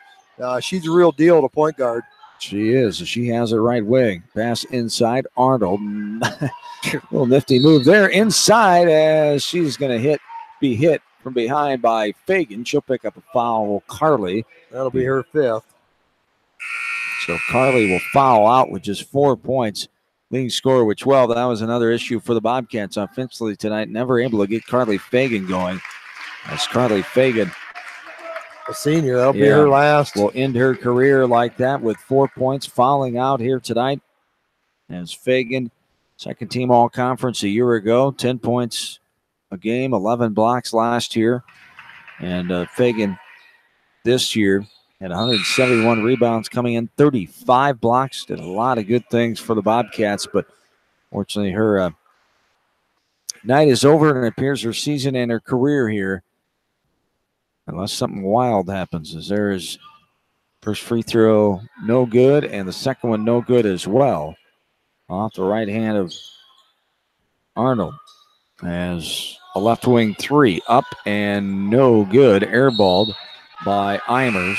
she's a real deal to point guard. She is. She has her right wing. Pass inside. Arnold. Little nifty move there inside as she's going to be hit from behind by Fagan. She'll pick up a foul. Carly. That'll be her fifth. So Carly will foul out with just 4 points. Leading scorer with 12. That was another issue for the Bobcats offensively tonight. Never able to get Carly Fagan going. That's Carly Fagan, a senior. That'll be her last. Will end her career like that with 4 points, fouling out here tonight. As Fagan, second team all-conference a year ago, 10 points a game, 11 blocks last year. And Fagan this year had 171 rebounds coming in, 35 blocks. Did a lot of good things for the Bobcats, but fortunately her night is over, and it appears her season and her career here, unless something wild happens, as there is first free throw no good, and the second one no good as well. Off the right hand of Arnold, as a left wing three up and no good. Airballed by Eimers.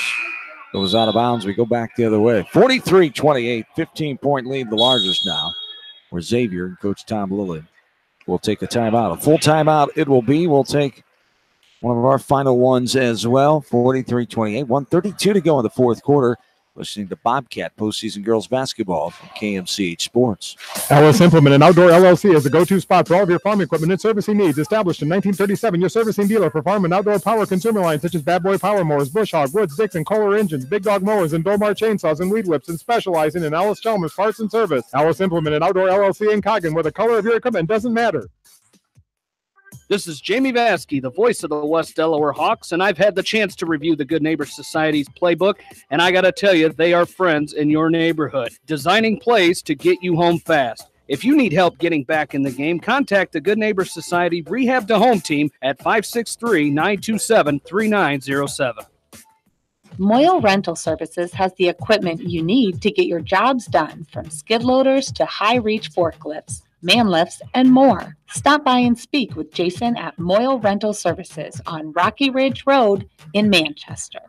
Goes out of bounds. We go back the other way. 43-28, 15-point lead, the largest now, for Xavier and Coach Tom Lilly will take a timeout. A full timeout it will be. We'll take one of our final ones as well. 43-28, 1:32 to go in the fourth quarter. Listening to Bobcat postseason girls basketball from KMCH Sports. LS Implement and Outdoor LLC is the go-to spot for all of your farm equipment and servicing needs. Established in 1937, your servicing dealer for farm and outdoor power consumer lines such as Bad Boy Power Mowers, Bush Hog, Woods, Dixon, Kohler engines, Big Dog mowers, and Domar chainsaws and weed whips, and specializing in Ellis Chalmers parts and service. LS Implement and Outdoor LLC in Coggin, where the color of your equipment doesn't matter. This is Jamie Vaskey, the voice of the West Delaware Hawks, and I've had the chance to review the Good Neighbor Society's playbook, and I got to tell you, they are friends in your neighborhood, designing plays to get you home fast. If you need help getting back in the game, contact the Good Neighbor Society Rehab to Home team at 563-927-3907. Moyle Rental Services has the equipment you need to get your jobs done, from skid loaders to high-reach forklifts, man lifts, and more. Stop by and speak with Jason at Moyle Rental Services on Rocky Ridge Road in Manchester.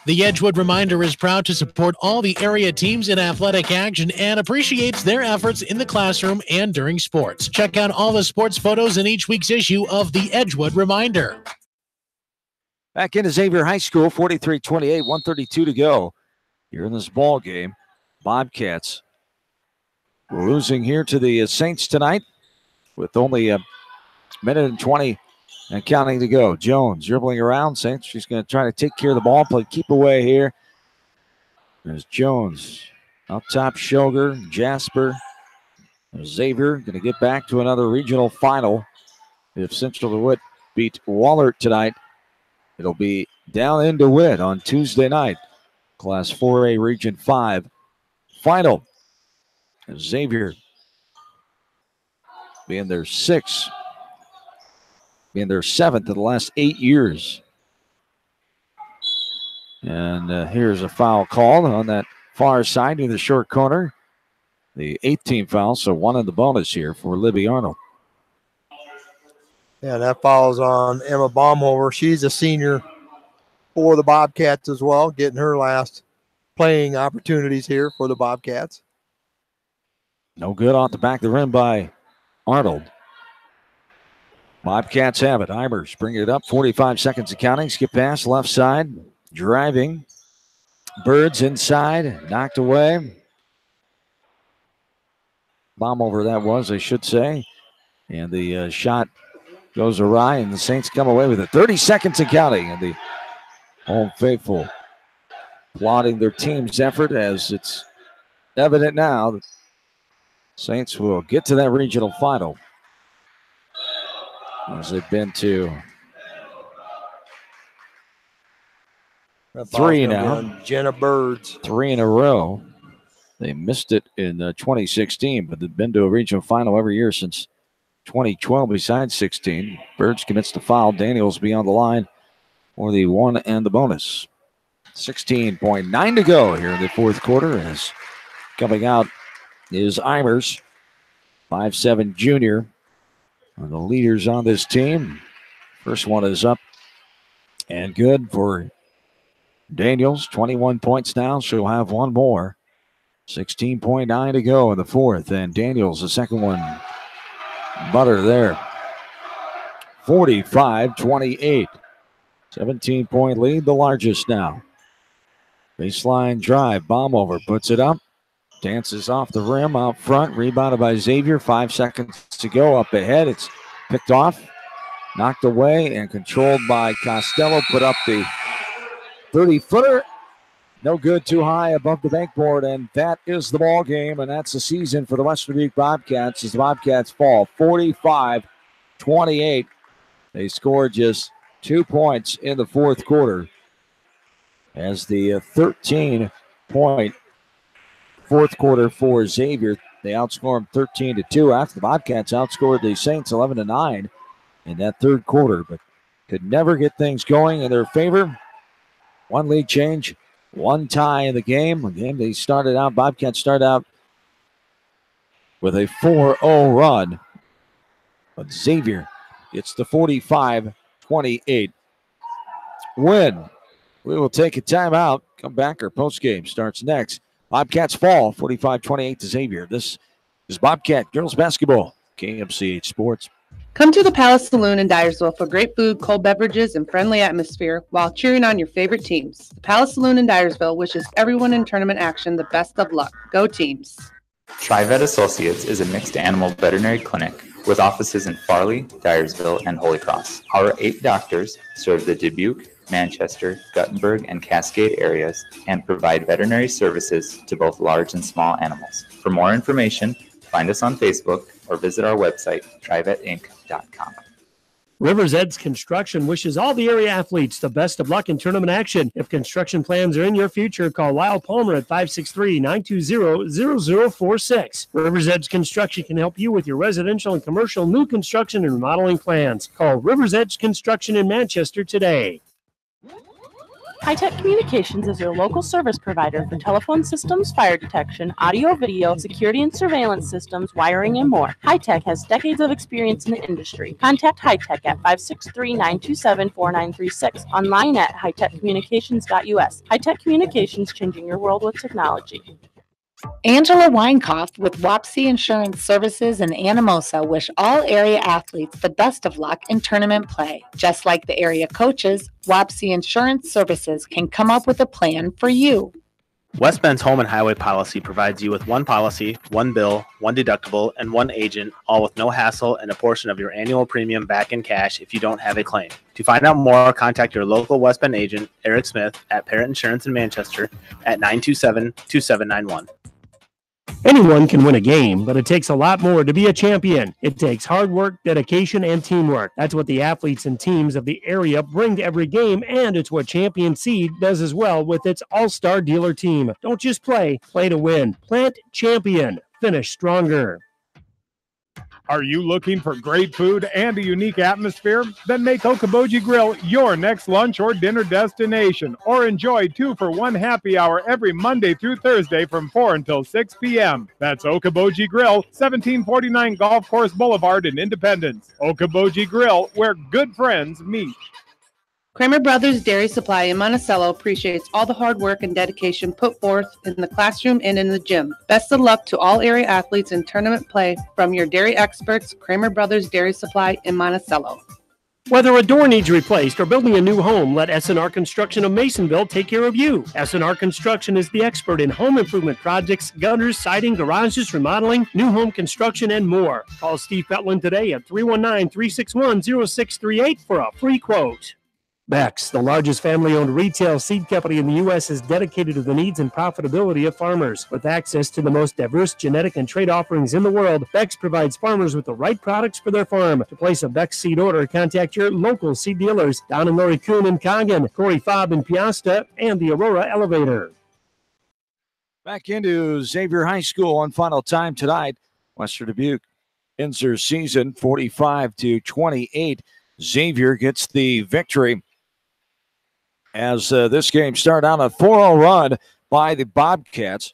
The Edgewood Reminder is proud to support all the area teams in athletic action and appreciates their efforts in the classroom and during sports. Check out all the sports photos in each week's issue of the Edgewood Reminder. Back into Xavier High School, 43-28, 1:32 to go here in this ball game. Bobcats losing here to the Saints tonight with only a minute and 20 and counting to go. Jones dribbling around. Saints, she's going to try to take care of the ball, play keep away here. There's Jones up top, Shoger, Jasper. There's Xavier going to get back to another regional final. If Central DeWitt beat Wahlert tonight, it'll be down in DeWitt on Tuesday night. Class 4A Region 5 final. Xavier being their sixth, being their seventh in the last 8 years. And here's a foul called on that far side in the short corner. The 18th foul, so one in the bonus here for Libby Arnold. Yeah, that falls on Emma Baumhover. She's a senior for the Bobcats as well, getting her last playing opportunities here for the Bobcats. No good off the back of the rim by Arnold. Bobcats have it. Eimers bringing it up. 45 seconds of counting. Skip pass left side. Driving. Birds inside. Knocked away. Bomb over that was, I should say. And the shot goes awry, and the Saints come away with it. 30 seconds of counting. And the home faithful applauding their team's effort, as it's evident now that Saints will get to that regional final, as they've been to three now. Jenna Birds. 3 in a row. They missed it in 2016, but they've been to a regional final every year since 2012 besides 16. Birds commits the foul. Daniels be on the line for the one and the bonus. 16.9 to go here in the fourth quarter, as coming out is Eimers, 5'7" junior. One of the leaders on this team. First one is up and good for Daniels. 21 points now. She'll have one more. 16.9 to go in the fourth. And Daniels, the second one, butter there. 45-28. 17-point lead, the largest now. Baseline drive. Baumhover puts it up. Dances off the rim out front. Rebounded by Xavier. 5 seconds to go up ahead. It's picked off. Knocked away and controlled by Costello. Put up the 30-footer. No good, too high above the backboard. And that is the ball game. And that's the season for the Western Dubuque Bobcats as the Bobcats fall 45-28. They scored just 2 points in the fourth quarter, as the 13-point fourth quarter for Xavier. They outscored them 13-2 after the Bobcats outscored the Saints 11-9 in that third quarter, but could never get things going in their favor. One lead change, one tie in the game. A game they started out, Bobcats started out with a 4-0 run, but Xavier gets the 45-28 win. We will take a timeout. Come back. Our postgame starts next. Bobcats fall 45-28 to Xavier. This is Bobcat girls basketball, KMCH Sports. Come to the Palace Saloon in Dyersville for great food, cold beverages, and friendly atmosphere while cheering on your favorite teams. The Palace Saloon in Dyersville wishes everyone in tournament action the best of luck. Go teams! TriVet Associates is a mixed animal veterinary clinic with offices in Farley, Dyersville, and Holy Cross. Our 8 doctors serve the Dubuque, Manchester, Guttenberg, and Cascade areas and provide veterinary services to both large and small animals. For more information, find us on Facebook or visit our website, trivetinc.com. Rivers Edge Construction wishes all the area athletes the best of luck in tournament action. If construction plans are in your future, call Lyle Palmer at 563-920-0046. Rivers Edge Construction can help you with your residential and commercial new construction and remodeling plans. Call Rivers Edge Construction in Manchester today. High-Tech Communications is your local service provider for telephone systems, fire detection, audio, video, security and surveillance systems, wiring, and more. High-Tech has decades of experience in the industry. Contact High-Tech at 563-927-4936, online at hightechcommunications.us. High-Tech Communications, changing your world with technology. Angela Weinkoff with Wapsie Insurance Services in Anamosa wish all area athletes the best of luck in tournament play. Just like the area coaches, Wapsie Insurance Services can come up with a plan for you. West Bend's home and highway policy provides you with one policy, one bill, one deductible, and one agent, all with no hassle and a portion of your annual premium back in cash if you don't have a claim. To find out more, contact your local West Bend agent, Eric Smith, at Parrott Insurance in Manchester at 927-2791. Anyone can win a game, but it takes a lot more to be a champion. It takes hard work, dedication, and teamwork. That's what the athletes and teams of the area bring to every game, and it's what Champion Seed does as well with its all-star dealer team. Don't just play to win. Plant champion. Finish stronger. Are you looking for great food and a unique atmosphere? Then make Okoboji Grill your next lunch or dinner destination, or enjoy 2-for-1 happy hour every Monday through Thursday from 4 until 6 p.m. That's Okoboji Grill, 1749 Golf Course Boulevard in Independence. Okoboji Grill, where good friends meet. Kramer Brothers Dairy Supply in Monticello appreciates all the hard work and dedication put forth in the classroom and in the gym. Best of luck to all area athletes in tournament play from your dairy experts, Kramer Brothers Dairy Supply in Monticello. Whether a door needs replaced or building a new home, let S&R Construction of Masonville take care of you. S&R Construction is the expert in home improvement projects, gutters, siding, garages, remodeling, new home construction, and more. Call Steve Fetlin today at 319-361-0638 for a free quote. Beck's, the largest family-owned retail seed company in the U.S., is dedicated to the needs and profitability of farmers. With access to the most diverse genetic and trait offerings in the world, Beck's provides farmers with the right products for their farm. To place a Beck's seed order, contact your local seed dealers, Don and Lori Kuhn in Congan, Corey Fobb in Piasta, and the Aurora Elevator. Back into Xavier High School on final time tonight. Western Dubuque ends their season 45-28. Xavier gets the victory as this game started out a 4-0 run by the Bobcats.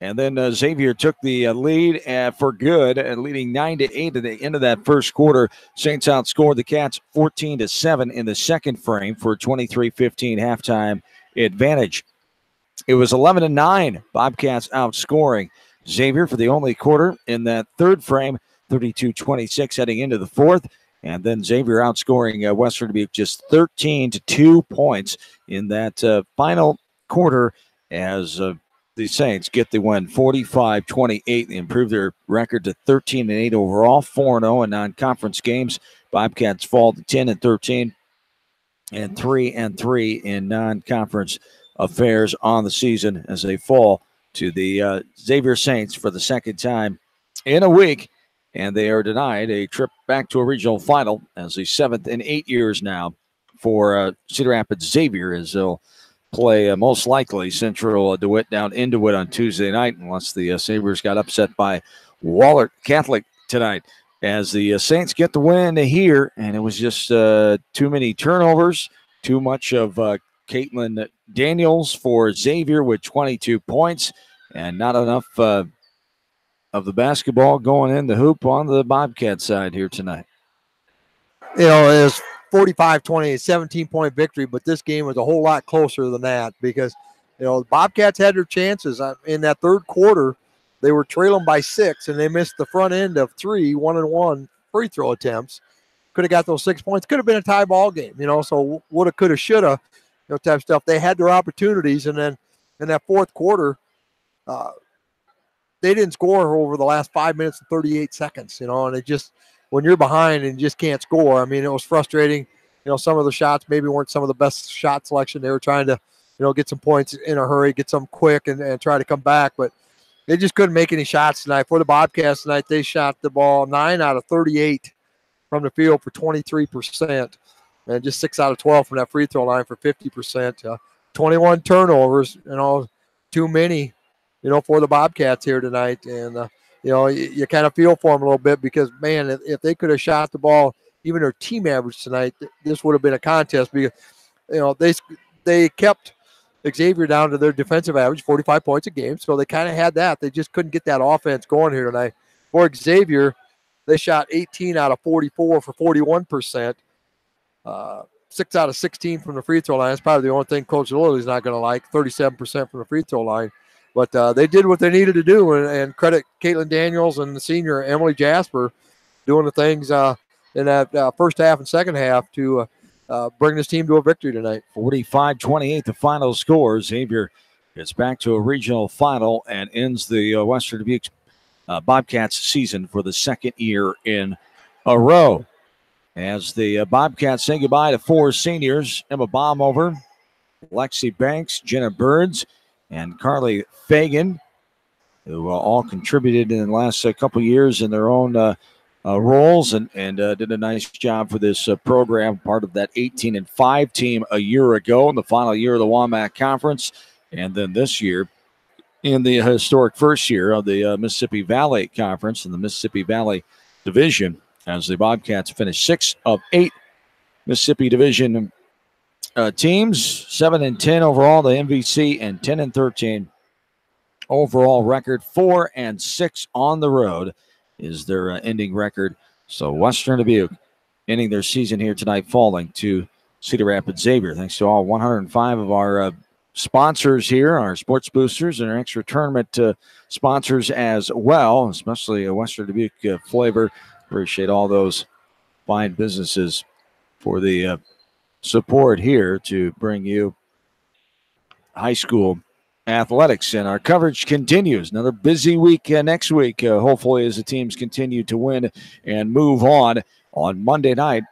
And then Xavier took the lead for good, leading 9-8 at the end of that first quarter. Saints outscored the Cats 14-7 in the second frame for a 23-15 halftime advantage. It was 11-9, Bobcats outscoring Xavier for the only quarter in that third frame, 32-26 heading into the fourth. And then Xavier outscoring Western Dubuque just 13-2 points in that final quarter as the Saints get the win 45-28. They improve their record to 13-8 overall, 4-0 in non-conference games. Bobcats fall to 10-13 and 3-3 in non-conference affairs on the season as they fall to the Xavier Saints for the second time in a week. And they are denied a trip back to a regional final as the 7th in 8 years now for Cedar Rapids Xavier, as they'll play most likely Central DeWitt down in DeWitt on Tuesday night, unless the Sabres got upset by Wahlert Catholic tonight. As the Saints get the win here, and it was just too many turnovers, too much of Caitlin Daniels for Xavier with 22 points, and not enough of the basketball going in the hoop on the Bobcat side here tonight. You know, it was 45-20, a 17-point victory, but this game was a whole lot closer than that because, you know, the Bobcats had their chances. In that third quarter, they were trailing by 6, and they missed the front end of 3 1-and-1 free throw attempts. Could have got those 6 points. Could have been a tie ball game, so woulda, coulda, shoulda, type stuff. They had their opportunities, and then in that fourth quarter, they didn't score over the last 5 minutes and 38 seconds, and it just, when you're behind and you just can't score, I mean, it was frustrating. Some of the shots maybe weren't some of the best shot selection. They were trying to, get some points in a hurry, get some quick and try to come back, but they just couldn't make any shots tonight. For the Bobcats tonight, they shot the ball 9 out of 38 from the field for 23%, and just 6 out of 12 from that free throw line for 50%. 21 turnovers, too many, for the Bobcats here tonight. And, you kind of feel for them a little bit because, man, if they could have shot the ball, even their team average tonight, this would have been a contest because, they kept Xavier down to their defensive average, 45 points a game. So they kind of had that. They just couldn't get that offense going here tonight. For Xavier, they shot 18 out of 44 for 41%. 6 out of 16 from the free throw line. That's probably the only thing Coach Lily's not going to like, 37% from the free throw line. But they did what they needed to do, and credit Caitlin Daniels and the senior Emily Jasper doing the things in that first half and second half to bring this team to a victory tonight. 45-28, the final score. Xavier gets back to a regional final and ends the Western Dubuque Bobcats season for the second year in a row. As the Bobcats say goodbye to 4 seniors, Emma Baumover, Lexi Banks, Jenna Birds, and Carly Fagan, who all contributed in the last couple years in their own roles and did a nice job for this program, part of that 18-5 team a year ago in the final year of the WAMAC Conference, and then this year in the historic first year of the Mississippi Valley Conference and the Mississippi Valley Division, as the Bobcats finished 6 of 8 Mississippi Division teams, 7-10 overall, the MVC, and 10-13 overall record. 4-6 on the road is their ending record. So Western Dubuque ending their season here tonight, falling to Cedar Rapids Xavier. Thanks to all 105 of our sponsors here, our sports boosters and our extra tournament sponsors as well, especially Western Dubuque Flavor. Appreciate all those fine businesses for the support here to bring you high school athletics. And our coverage continues. Another busy week next week, hopefully, as the teams continue to win and move on. On Monday night,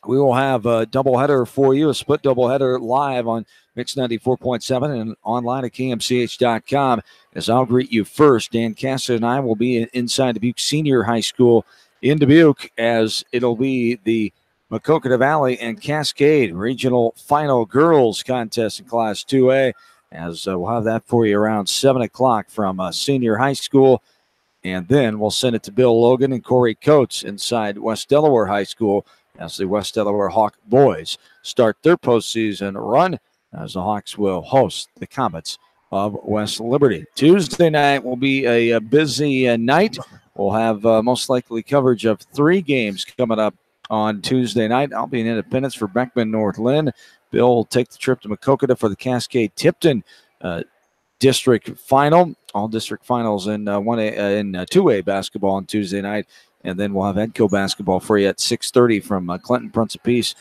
we will have a doubleheader for you, a split doubleheader live on Mix 94.7 and online at KMCH.com. As I'll greet you first, Dan Cassidy and I will be inside Dubuque Senior High School in Dubuque, as it'll be the Maquoketa Valley and Cascade Regional Final Girls Contest in Class 2A, as we'll have that for you around 7 o'clock from Senior High School. And then we'll send it to Bill Logan and Corey Coates inside West Delaware High School as the West Delaware Hawk boys start their postseason run, as the Hawks will host the Comets of West Liberty. Tuesday night will be a busy night. We'll have most likely coverage of 3 games coming up on Tuesday night. I'll be in Independence for Beckman North Lynn. Bill will take the trip to Maquoketa for the Cascade-Tipton district final. All district finals in 2A basketball on Tuesday night. And then we'll have EDCO basketball for you at 6:30 from Clinton Prince of Peace.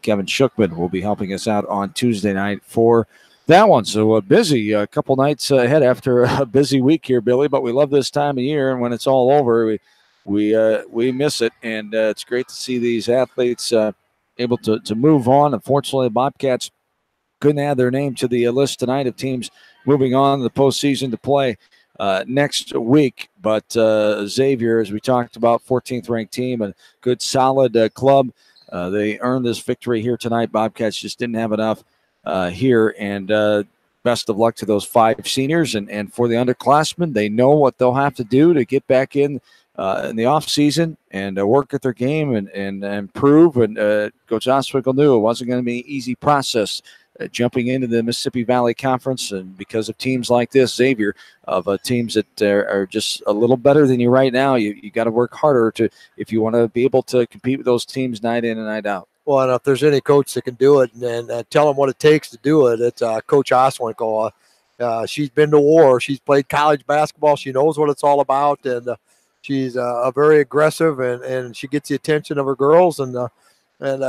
Kevin Shookman will be helping us out on Tuesday night for that one. So busy, a couple nights ahead after a busy week here, Billy. But we love this time of year, and when it's all over, we miss it. And it's great to see these athletes able to move on. Unfortunately, the Bobcats couldn't add their name to the list tonight of teams moving on to the postseason to play next week. But Xavier, as we talked about, 14th ranked team, a good solid club. They earned this victory here tonight. Bobcats just didn't have enough here. And best of luck to those 5 seniors. And for the underclassmen, they know what they'll have to do to get back in the offseason and work at their game and improve. And Coach Oswinkel knew it wasn't going to be an easy process jumping into the Mississippi Valley Conference, and because of teams like this, Xavier, of teams that are just a little better than you right now, you got to work harder if you want to be able to compete with those teams night in and night out. Well, and if there's any coach that can do it and tell them what it takes to do it, it's Coach Oswinkel. She's been to war. She's played college basketball. She knows what it's all about, and She's very aggressive, and she gets the attention of her girls, and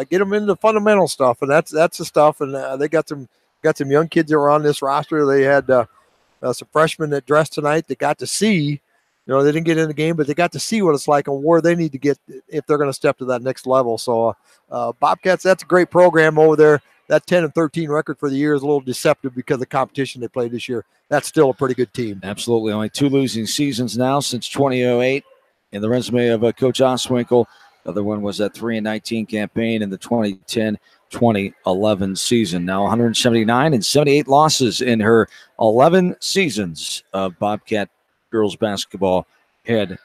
get them into fundamental stuff, and that's the stuff. And they got some young kids that were on this roster. They had some freshmen that dressed tonight that got to see. They didn't get in the game, but they got to see what it's like and where they need to get if they're going to step to that next level. So Bobcats, that's a great program over there. That 10-13 record for the year is a little deceptive because of the competition they played this year. That's still a pretty good team. Absolutely. Only 2 losing seasons now since 2008 in the resume of Coach Oswinkle. The other one was that 3-19 campaign in the 2010-2011 season. Now 179 and 78 losses in her 11 seasons of Bobcat girls basketball head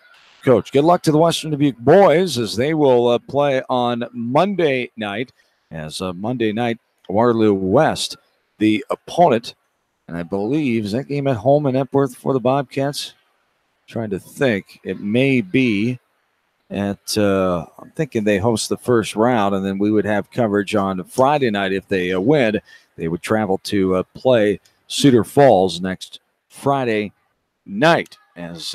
coach. Good luck to the Western Dubuque boys as they will play on Monday night. Monday night, Waterloo West, the opponent. And I believe, is that game at home in Epworth for the Bobcats? Trying to think. It may be at, I'm thinking they host the first round, and then we would have coverage on Friday night. If they win, they would travel to play Cedar Falls next Friday night. As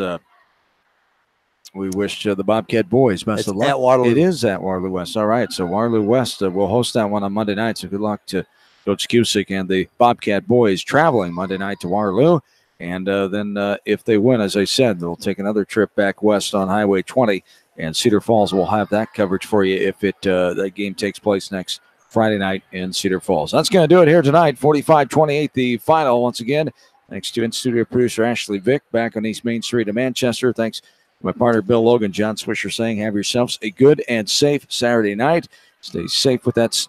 we wish the Bobcat boys best of luck. At Waterloo. It is at Waterloo West. All right, so Waterloo West will host that one on Monday night. So good luck to Coach Cusick and the Bobcat boys traveling Monday night to Waterloo. And then if they win, as I said, they'll take another trip back west on Highway 20. And Cedar Falls will have that coverage for you if that game takes place next Friday night in Cedar Falls. That's going to do it here tonight. 45-28 the final once again. Thanks to in-studio producer Ashley Vick back on East Main Street in Manchester. Thanks to my partner Bill Logan. John Swisher saying have yourselves a good and safe Saturday night. Stay safe with that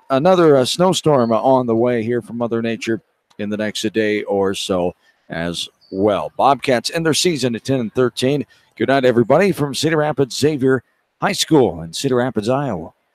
another snowstorm on the way here from Mother Nature in the next day or so as well. Bobcats end their season at 10-13. Good night, everybody, from Cedar Rapids Xavier High School in Cedar Rapids, Iowa.